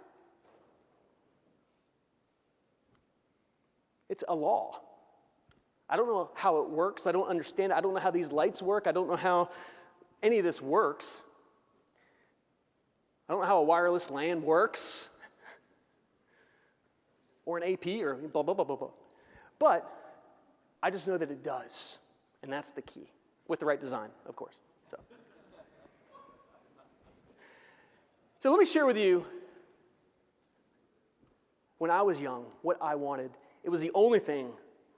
It's a law. I don't know how it works. I don't understand it. I don't know how these lights work. I don't know how any of this works. I don't know how a wireless LAN works. Or an AP or blah, blah, blah, blah, blah. But I just know that it does. And that's the key. With the right design, of course. So let me share with you, when I was young, what I wanted. It was the only thing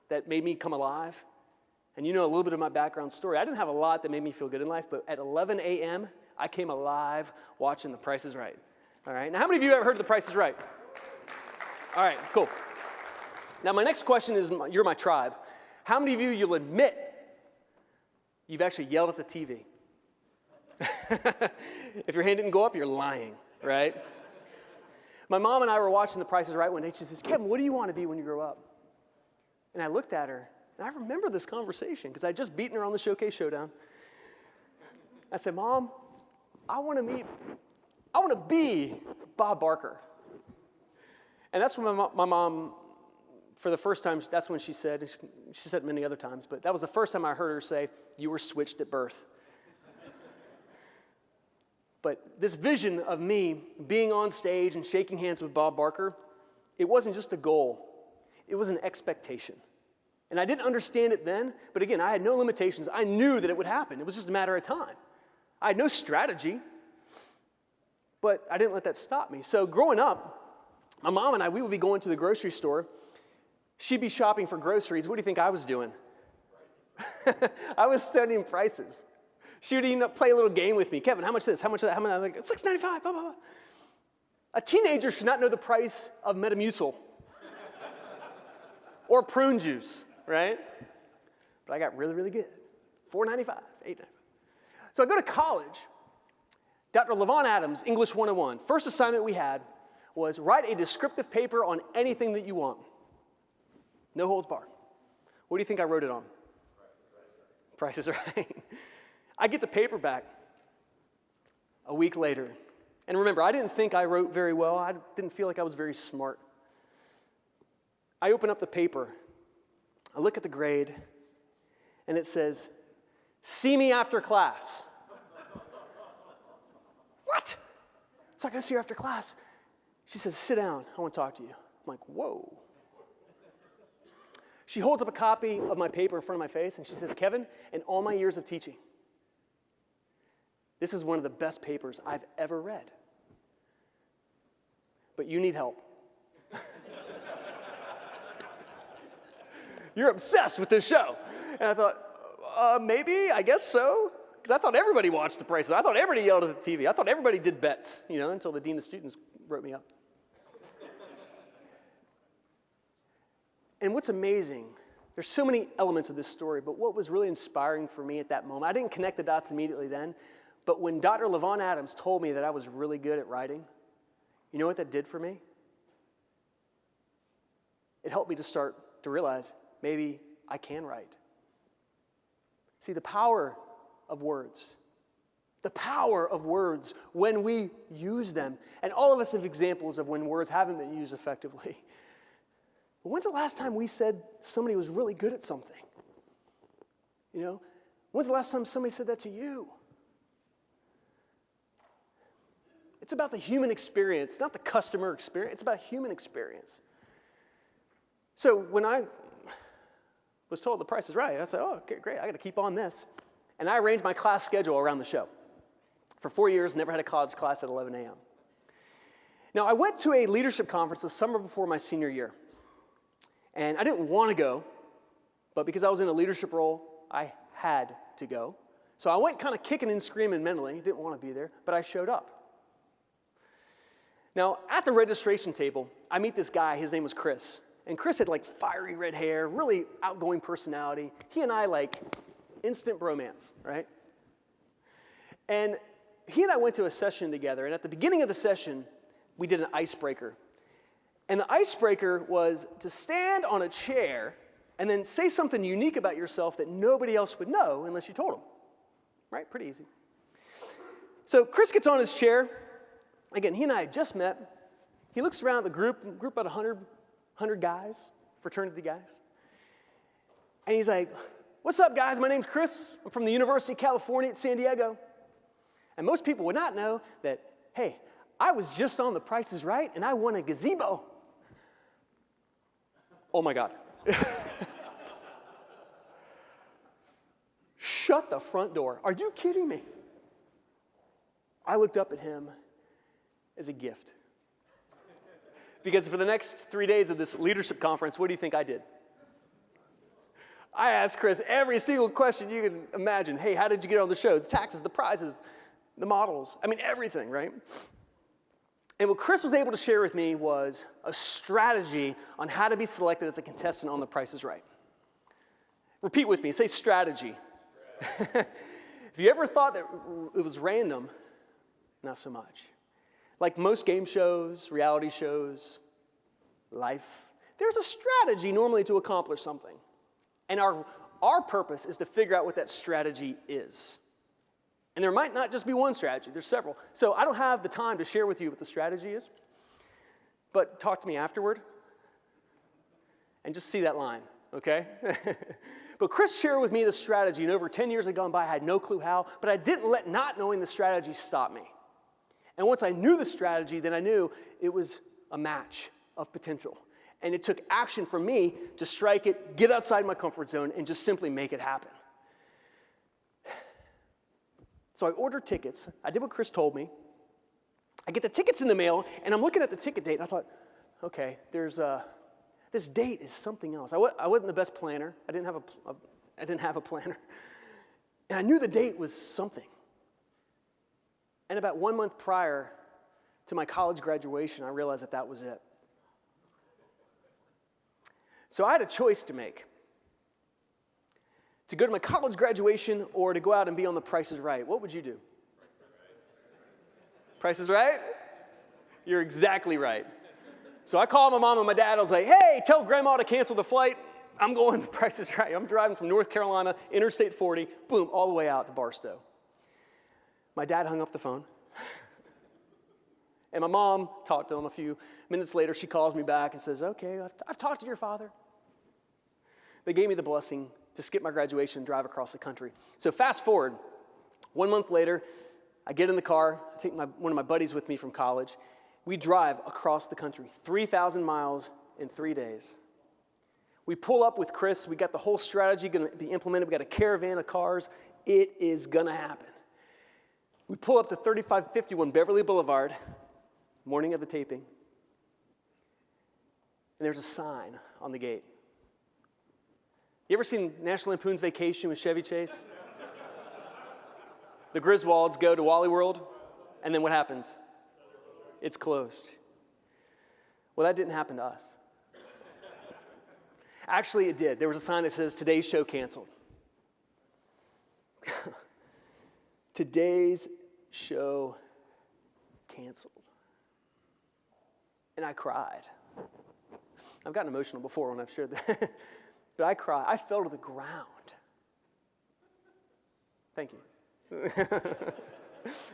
that made me come alive. And you know a little bit of my background story. I didn't have a lot that made me feel good in life, but at 11 a.m., I came alive watching The Price is Right. All right, now how many of you have ever heard of The Price is Right? All right, cool. Now my next question is, you're my tribe. How many of you'll admit you've actually yelled at the TV? If your hand didn't go up, you're lying, right? My mom and I were watching The Price is Right one day. She says, Kevin, what do you want to be when you grow up? And I looked at her, and I remember this conversation because I'd just beaten her on the Showcase Showdown. I said, Mom, I want to meet I want to be Bob Barker. And that's when my mom, for the first time, that's when she said it many other times, but that was the first time I heard her say, "You were switched at birth." But this vision of me being on stage and shaking hands with Bob Barker, it wasn't just a goal, it was an expectation. And I didn't understand it then, but again, I had no limitations. I knew that it would happen. It was just a matter of time. I had no strategy, but I didn't let that stop me. So growing up, my mom and I, we would be going to the grocery store. She'd be shopping for groceries. What do you think I was doing? I was studying prices. She would even play a little game with me. Kevin, how much this? How much that? How much? I'm like, $6.95, blah, blah, blah. A teenager should not know the price of Metamucil or prune juice, right? But I got really, really good. $4.95, $8.95. So I go to college. Dr. LaVon Adams, English 101. First assignment we had was write a descriptive paper on anything that you want. No holds barred. What do you think I wrote it on? Price is Right. I get the paper back a week later. And remember, I didn't think I wrote very well. I didn't feel like I was very smart. I open up the paper. I look at the grade, and it says, "See me after class." What? So I go see her after class. She says, "Sit down. I want to talk to you." I'm like, whoa. She holds up a copy of my paper in front of my face, and she says, "Kevin, in all my years of teaching, this is one of the best papers I've ever read. But you need help. You're obsessed with this show." And I thought, maybe, I guess so. Because I thought everybody watched The Price. I thought everybody yelled at the TV. I thought everybody did bets, until the dean of students wrote me up. And what's amazing, there's so many elements of this story, but what was really inspiring for me at that moment, I didn't connect the dots immediately then, but when Dr. LaVon Adams told me that I was really good at writing, you know what that did for me? It helped me to start to realize maybe I can write. See, the power of words when we use them, and all of us have examples of when words haven't been used effectively. But when's the last time we said somebody was really good at something? When's the last time somebody said that to you? It's about the human experience, not the customer experience. It's about human experience. So when I was told The Price is Right, I said, "Oh, okay, great, I got to keep on this." And I arranged my class schedule around the show. For 4 years, never had a college class at 11 a.m. Now, I went to a leadership conference the summer before my senior year. And I didn't want to go, but because I was in a leadership role, I had to go. So I went kind of kicking and screaming mentally, didn't want to be there, but I showed up. Now, at the registration table, I meet this guy, his name was Chris. And Chris had fiery red hair, really outgoing personality. He and I instant bromance, right? And he and I went to a session together, and at the beginning of the session, we did an icebreaker. And the icebreaker was to stand on a chair and then say something unique about yourself that nobody else would know unless you told them. Right? Pretty easy. So Chris gets on his chair. Again, he and I had just met. He looks around at the group about 100 guys, fraternity guys. And he's like, "What's up, guys? My name's Chris. I'm from the University of California at San Diego." And most people would not know that, hey, I was just on The Price is Right, and I won a gazebo. Oh my God. Shut the front door. Are you kidding me? I looked up at him as a gift. Because for the next 3 days of this leadership conference, what do you think I did? I asked Chris every single question you can imagine. Hey, how did you get on the show? The taxes, the prizes, the models. I mean, everything, right? And what Chris was able to share with me was a strategy on how to be selected as a contestant on The Price is Right. Repeat with me. Say strategy. If you ever thought that it was random, not so much. Like most game shows, reality shows, life, there's a strategy normally to accomplish something. And our purpose is to figure out what that strategy is. And there might not just be one strategy, there's several. So I don't have the time to share with you what the strategy is, but talk to me afterward and just see that line, okay? But Chris shared with me the strategy, and over 10 years had gone by, I had no clue how, but I didn't let not knowing the strategy stop me. And once I knew the strategy, then I knew it was a match of potential. And it took action for me to strike it, get outside my comfort zone, and just simply make it happen. So I ordered tickets. I did what Chris told me. I get the tickets in the mail, and I'm looking at the ticket date, and I thought, okay, this date is something else. I wasn't the best planner. I didn't have a planner. And I knew the date was something. And about 1 month prior to my college graduation, I realized that was it. So I had a choice to make. To go to my college graduation or to go out and be on The Price is Right. What would you do? Price is Right? You're exactly right. So I called my mom and my dad. I was like, hey, tell grandma to cancel the flight. I'm going to Price is Right. I'm driving from North Carolina, Interstate 40, boom, all the way out to Barstow. My dad hung up the phone. And my mom talked to him a few minutes later. She calls me back and says, okay, I've talked to your father. They gave me the blessing to skip my graduation and drive across the country. So fast forward, 1 month later, I get in the car, I take one of my buddies with me from college. We drive across the country, 3,000 miles in 3 days. We pull up with Chris. We got the whole strategy going to be implemented. We got a caravan of cars. It is going to happen. We pull up to 3551 Beverly Boulevard, morning of the taping. And there's a sign on the gate. You ever seen National Lampoon's Vacation with Chevy Chase? The Griswolds go to Wally World, and then what happens? It's closed. Well, that didn't happen to us. Actually, it did. There was a sign that says, today's show canceled. Today's show canceled. And I cried. I've gotten emotional before when I've shared that. But I cried. I fell to the ground. Thank you.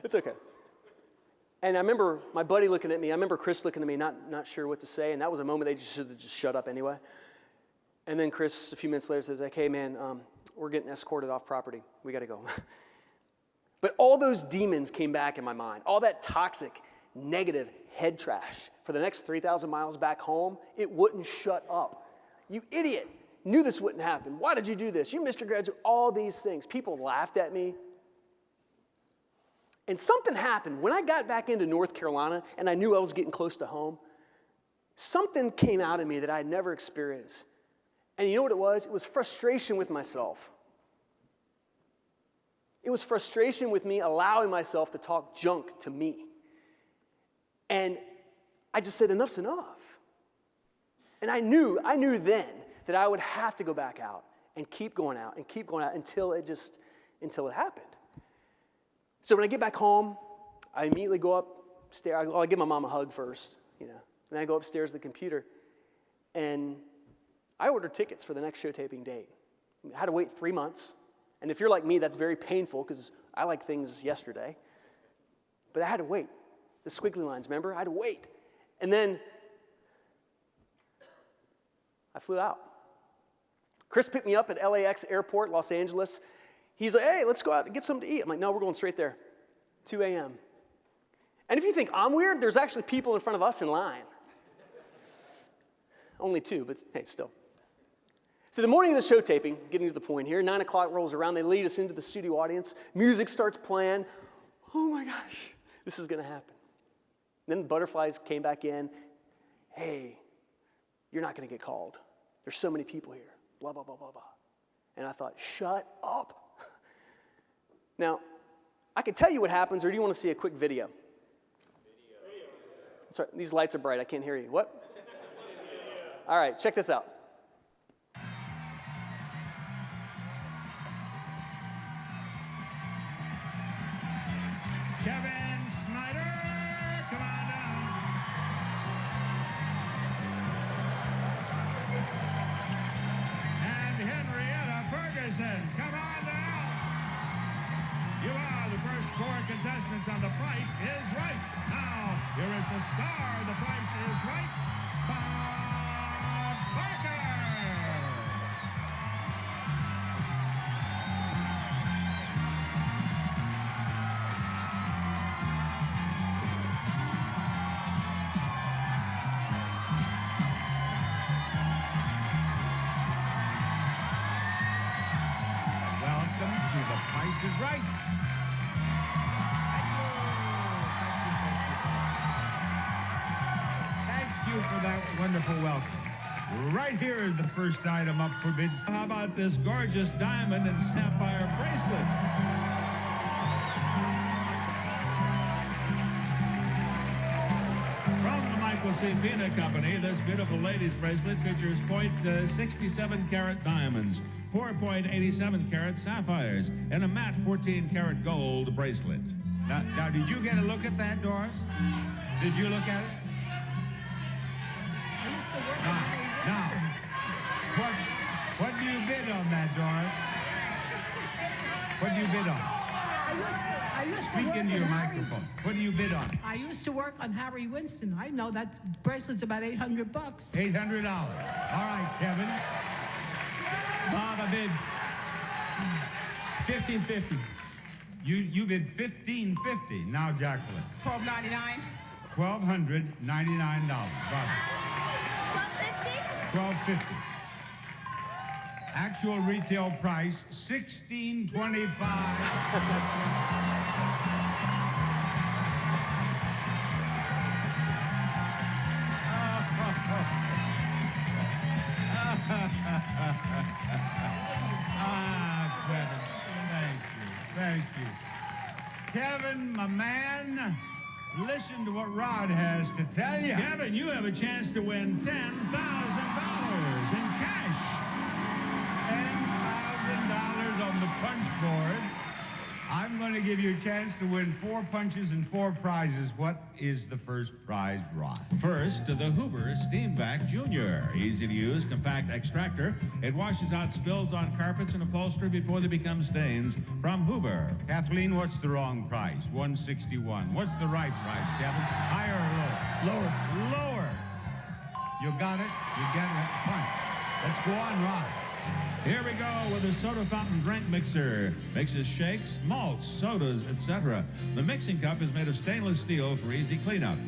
It's okay. And I remember my buddy looking at me. I remember Chris looking at me, not sure what to say. And that was a moment they just should have just shut up anyway. And then Chris, a few minutes later, says, like, hey, man, we're getting escorted off property. We got to go. But all those demons came back in my mind. All that toxic, negative head trash for the next 3,000 miles back home, it wouldn't shut up. You idiot. Knew this wouldn't happen. Why did you do this? You missed your graduation. All these things. People laughed at me. And something happened. When I got back into North Carolina and I knew I was getting close to home, something came out of me that I had never experienced. And you know what it was? It was frustration with myself. It was frustration with me allowing myself to talk junk to me. And I just said, enough's enough. And I knew then that I would have to go back out and keep going out until it happened. So when I get back home, I immediately go upstairs. I give my mom a hug first, and I go upstairs to the computer, and I ordered tickets for the next show taping date. I had to wait 3 months, and if you're like me, that's very painful because I like things yesterday. But I had to wait. The squiggly lines, remember? I had to wait. And then I flew out. Chris picked me up at LAX Airport, Los Angeles. He's like, hey, let's go out and get something to eat. I'm like, no, we're going straight there. 2 a.m. And if you think I'm weird, there's actually people in front of us in line. Only 2, but hey, still. So the morning of the show taping, getting to the point here, 9 o'clock rolls around. They lead us into the studio audience. Music starts playing. Oh my gosh, this is going to happen. Then the butterflies came back in. Hey, you're not going to get called. There's so many people here. Blah, blah, blah, blah, blah. And I thought, shut up. Now, I can tell you what happens, or do you want to see a quick video? Sorry, these lights are bright. I can't hear you. What? All right, check this out. Kevin Snyder, come on down. And Henrietta Ferguson, come on down. You are the first 4 contestants on The Price is Right. Now, here is the star of The Price is Right, Bob Barker. Welcome to The Price is Right. Thank you for that wonderful welcome. Right here is the first item up for bids. How about this gorgeous diamond and sapphire bracelet? From the Michael C. Pina Company, this beautiful lady's bracelet features .67 carat diamonds, 4.87 carat sapphires, and a matte 14 carat gold bracelet. Now, did you get a look at that, Doris? Did you look at it? Now, what do you bid on that, Doris? What do you bid on? Speak into your microphone. What do you bid on? I used to work on Harry Winston. I know that bracelet's about $800. $800. All right, Kevin. Bob, I bid $1,550. You bid $1,550. Now, Jacqueline. $1,299. $1,299. Barbara. $12.50. $1,250. Actual retail price $1,625. Kevin, thank you. Kevin, my man, listen to what Rod has to tell you. Kevin, you have a chance to win $10,000 in cash. $10,000 on the punch board. I'm going to give you a chance to win 4 punches and 4 prizes. What is the first prize, Rod? First, the Hoover Steam Vac Jr. Easy to use, compact extractor. It washes out spills on carpets and upholstery before they become stains. From Hoover. Kathleen, what's the wrong price? $161. What's the right price, Kevin? Higher or lower? Lower. You got it? You get it? Punch. Let's go on, Rod. Here we go with a soda fountain drink mixer. Mixes shakes, malts, sodas, etc. The mixing cup is made of stainless steel for easy cleanup.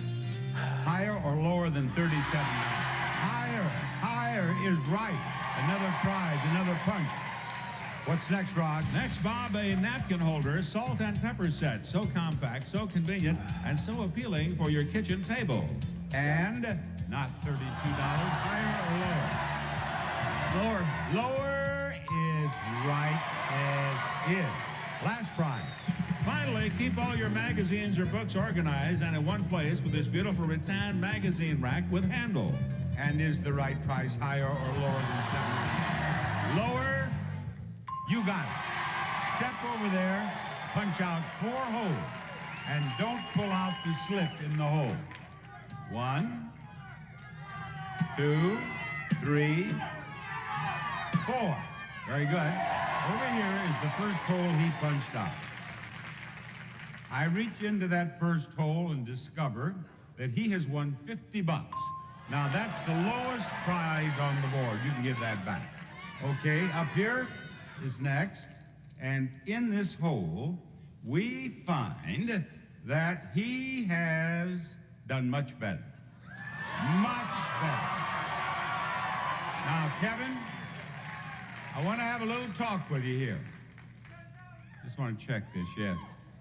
Higher or lower than 37? Higher. Higher is right. Another prize, another punch. What's next, Rod? Next, Bob, a napkin holder, salt and pepper set. So compact, so convenient, and so appealing for your kitchen table. And not $32. Higher or lower? Lower is right as is. Last prize. Finally, keep all your magazines or books organized and in one place with this beautiful rattan magazine rack with handle. And is the right price higher or lower than $7? Lower? You got it. Step over there, punch out 4 holes, and don't pull out the slip in the hole. 1, 2, 3, 4. Very good. Over here is the first hole he punched out. I reach into that first hole and discover that he has won $50. Now that's the lowest prize on the board. You can give that back. Okay, up here is next. And in this hole, we find that he has done much better. Much better. Now, Kevin, I want to have a little talk with you here. Just want to check this, yes.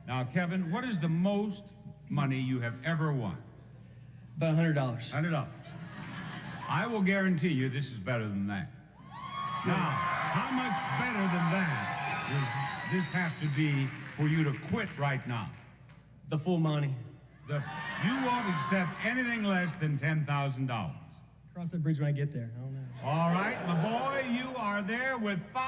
Now, Kevin, what is the most money you have ever won? About $100. $100. I will guarantee you this is better than that. Now, how much better than that does this have to be for you to quit right now? The full money. You won't accept anything less than $10,000. Cross that bridge when I get there. I don't know. All right, my boy, you are there with $5,000. $5,000.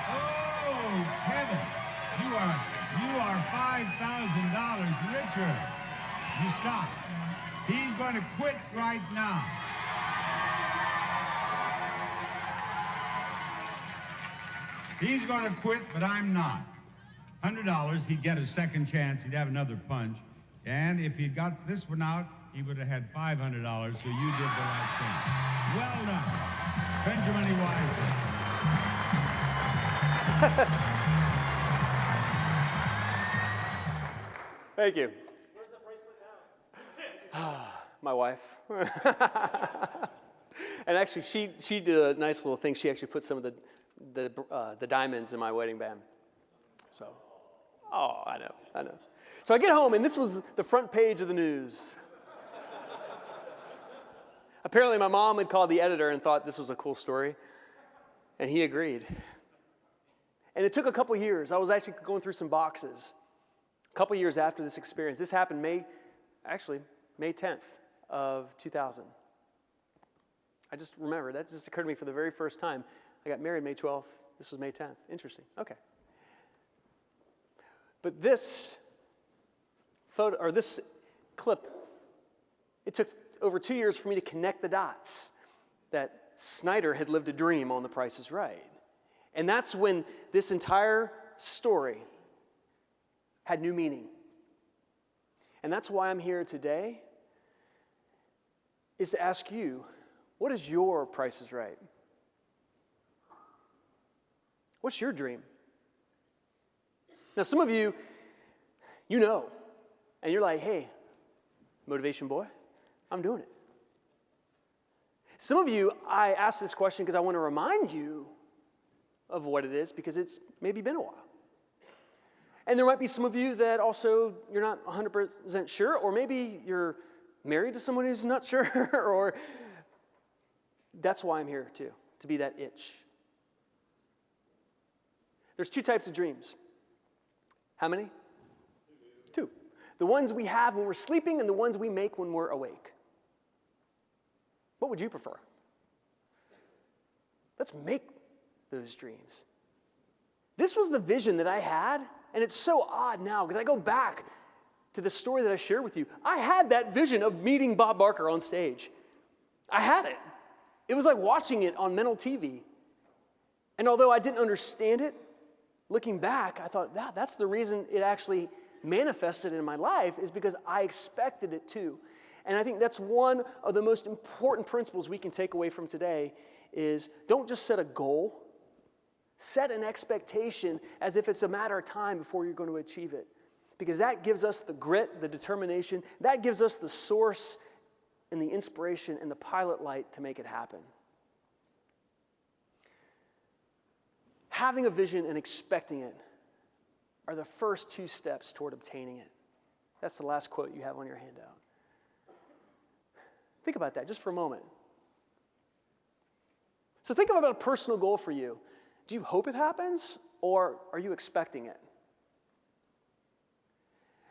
Oh, Kevin, you are $5,000 richer. You stop. He's going to quit right now. He's going to quit, but I'm not. $100, he'd get a second chance, he'd have another punch. And if he'd got this one out, he would have had $500, so you did the right thing. Well done. Spend your money wisely. Thank you. Where's the bracelet now? My wife. And actually, she did a nice little thing. She actually put some of the diamonds in my wedding band. So, oh, I know. So I get home, and this was the front page of the news. Apparently, my mom had called the editor and thought this was a cool story, and he agreed. And it took a couple years. I was actually going through some boxes. A couple years after this experience. This happened May 10th of 2000. I just remember, that just occurred to me for the very first time. I got married May 12th. This was May 10th. Interesting. Okay. But this photo, or this clip, it took over 2 years for me to connect the dots that Snyder had lived a dream on The Price is Right. And that's when this entire story had new meaning. And that's why I'm here today, is to ask you, what is your Price is Right? What's your dream? Now, some of you, you know, and you're like, hey, motivation boy, I'm doing it. Some of you, I ask this question because I want to remind you of what it is, because it's maybe been a while. And there might be some of you that also you're not 100% sure, or maybe you're married to someone who's not sure, or that's why I'm here too, to be that itch. There's two types of dreams. How many? Two. The ones we have when we're sleeping and the ones we make when we're awake. What would you prefer? Let's make those dreams. This was the vision that I had, and it's so odd now because I go back to the story that I shared with you. I had that vision of meeting Bob Barker on stage. I had it. It was like watching it on mental TV. And although I didn't understand it, looking back, I thought, that's the reason it actually manifested in my life, is because I expected it to. And I think that's one of the most important principles we can take away from today is don't just set a goal. Set an expectation as if it's a matter of time before you're going to achieve it. Because that gives us the grit, the determination, that gives us the source and the inspiration and the pilot light to make it happen. Having a vision and expecting it are the first two steps toward obtaining it. That's the last quote you have on your handout. Think about that just for a moment. So think about a personal goal for you. Do you hope it happens, or are you expecting it?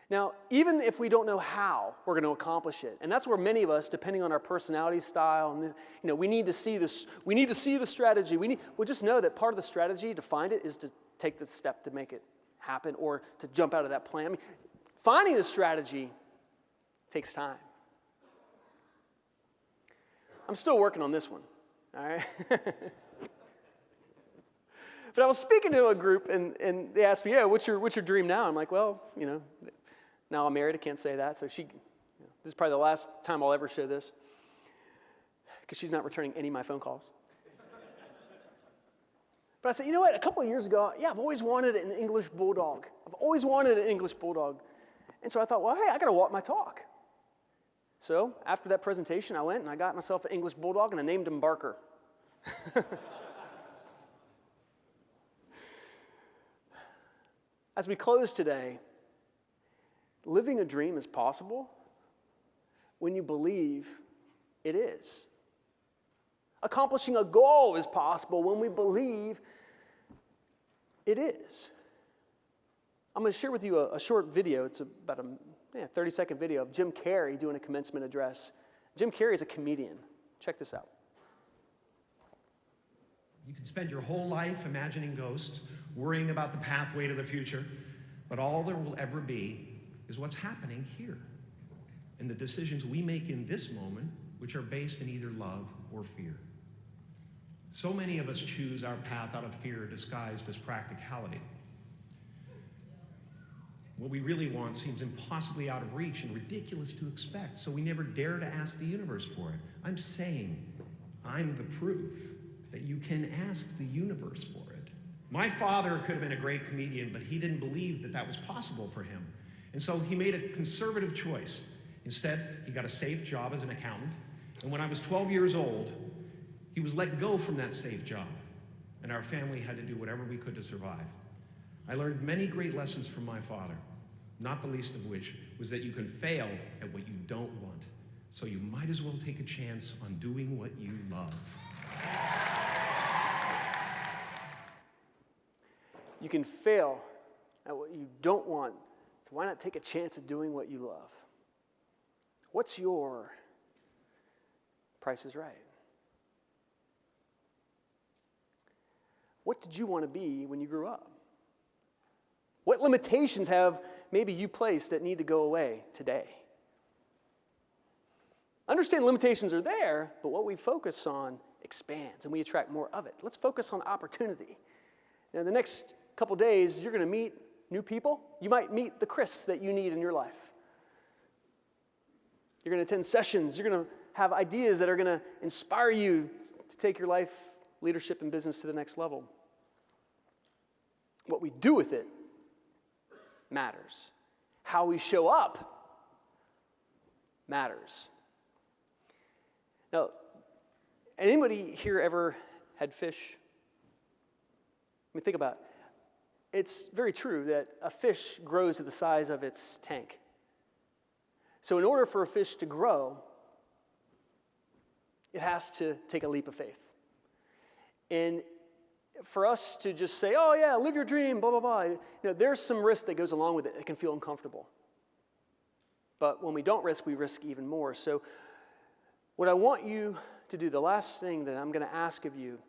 Now, even if we don't know how we're going to accomplish it, and that's where many of us, depending on our personality style, and we need to see this. We need to see the strategy. We'll just know that part of the strategy to find it is to take the step to make it happen, or to jump out of that plan. I mean, finding the strategy takes time. I'm still working on this one. All right. But I was speaking to a group, and they asked me, what's your dream now? I'm like, well, now I'm married, I can't say that. So this is probably the last time I'll ever share this, because she's not returning any of my phone calls. But I said, you know what, a couple of years ago, I've always wanted an English bulldog. I've always wanted an English bulldog. And so I thought, well, hey, I got to walk my talk. So after that presentation, I went and I got myself an English bulldog, and I named him Barker. As we close today, living a dream is possible when you believe it is. Accomplishing a goal is possible when we believe it is. I'm going to share with you a short video. It's about a 30-second video of Jim Carrey doing a commencement address. Jim Carrey is a comedian. Check this out. You can spend your whole life imagining ghosts, worrying about the pathway to the future, but all there will ever be is what's happening here, and the decisions we make in this moment, which are based in either love or fear. So many of us choose our path out of fear disguised as practicality. What we really want seems impossibly out of reach and ridiculous to expect, so we never dare to ask the universe for it. I'm saying I'm the proof that you can ask the universe for it. My father could have been a great comedian, but he didn't believe that that was possible for him. And so he made a conservative choice. Instead, he got a safe job as an accountant. And when I was 12 years old, he was let go from that safe job. And our family had to do whatever we could to survive. I learned many great lessons from my father, not the least of which was that you can fail at what you don't want. So you might as well take a chance on doing what you love. You can fail at what you don't want, so why not take a chance at doing what you love? What's your Price is Right? What did you want to be when you grew up? What limitations have maybe you placed that need to go away today? Understand limitations are there, but what we focus on expands and we attract more of it. Let's focus on opportunity. Now, the next couple days, you're going to meet new people. You might meet the Chris that you need in your life. You're going to attend sessions. You're going to have ideas that are going to inspire you to take your life, leadership, and business to the next level. What we do with it matters. How we show up matters. Now, anybody here ever had fish? I mean, think about it. It's very true that a fish grows to the size of its tank. So in order for a fish to grow, it has to take a leap of faith. And for us to just say, oh yeah, live your dream, blah, blah, blah, there's some risk that goes along with it. It can feel uncomfortable. But when we don't risk, we risk even more. So what I want you to do, the last thing that I'm going to ask of you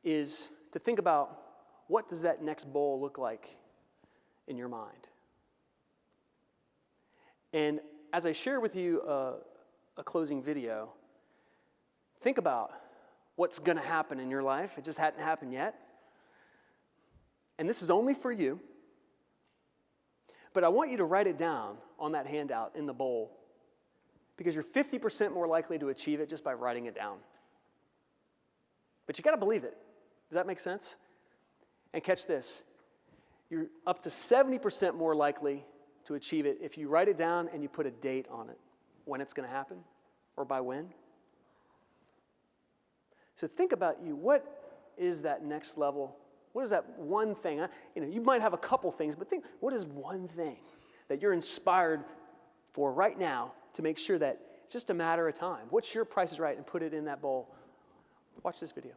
is to think about, what does that next bowl look like in your mind? And as I share with you a closing video, think about what's going to happen in your life. It just hadn't happened yet. And this is only for you. But I want you to write it down on that handout in the bowl, because you're 50% more likely to achieve it just by writing it down. But you got to believe it. Does that make sense? And catch this, you're up to 70% more likely to achieve it if you write it down and you put a date on it, when it's going to happen, or by when. So think about you. What is that next level? What is that one thing? You might have a couple things, but think, what is one thing that you're inspired for right now to make sure that it's just a matter of time? What's your Price is Right? And put it in that bowl. Watch this video.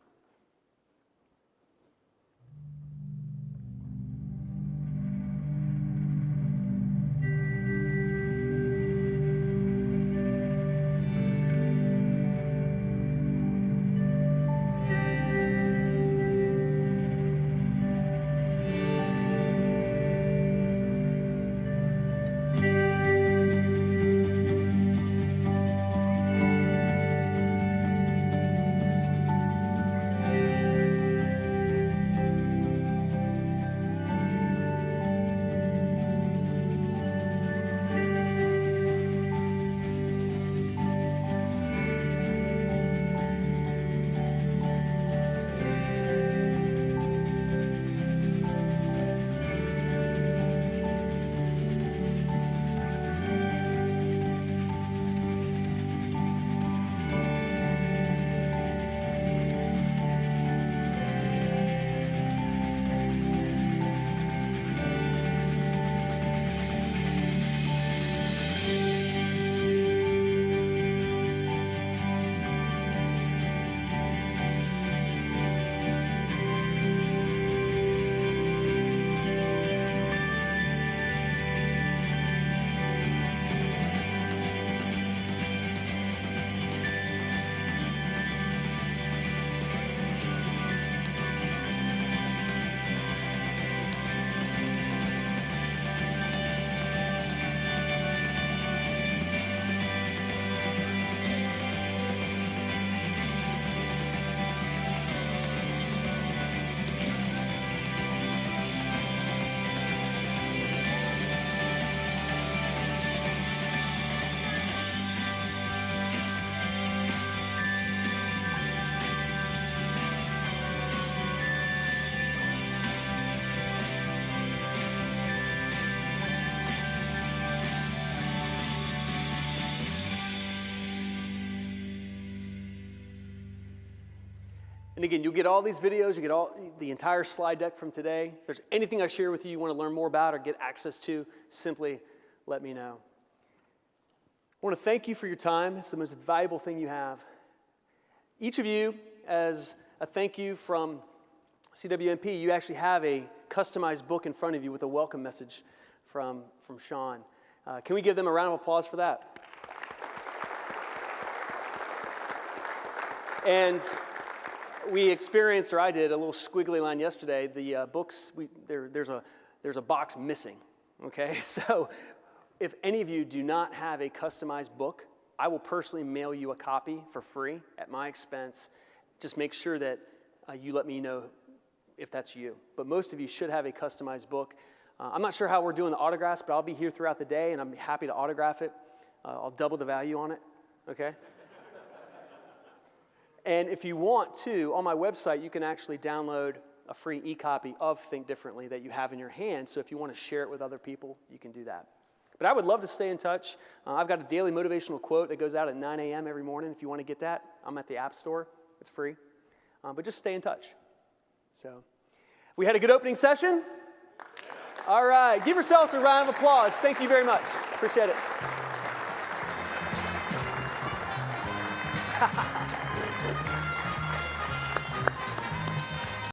And again, you'll get all these videos, you get all the entire slide deck from today. If there's anything I share with you want to learn more about or get access to, simply let me know. I want to thank you for your time. It's the most valuable thing you have. Each of you, as a thank you from CWMP, you actually have a customized book in front of you with a welcome message from Sean. Can we give them a round of applause for that? And we experienced, or I did, a little squiggly line yesterday. The books, there's a box missing, okay? So if any of you do not have a customized book, I will personally mail you a copy for free at my expense. Just make sure that you let me know if that's you. But most of you should have a customized book. I'm not sure how we're doing the autographs, but I'll be here throughout the day, and I'm happy to autograph it. I'll double the value on it, okay? And if you want to, on my website, you can actually download a free e-copy of Think Differently that you have in your hand. So if you want to share it with other people, you can do that. But I would love to stay in touch. I've got a daily motivational quote that goes out at 9 a.m. every morning. If you want to get that, I'm at the App Store. It's free. But just stay in touch. So, we had a good opening session? All right. Give yourselves a round of applause. Thank you very much. Appreciate it.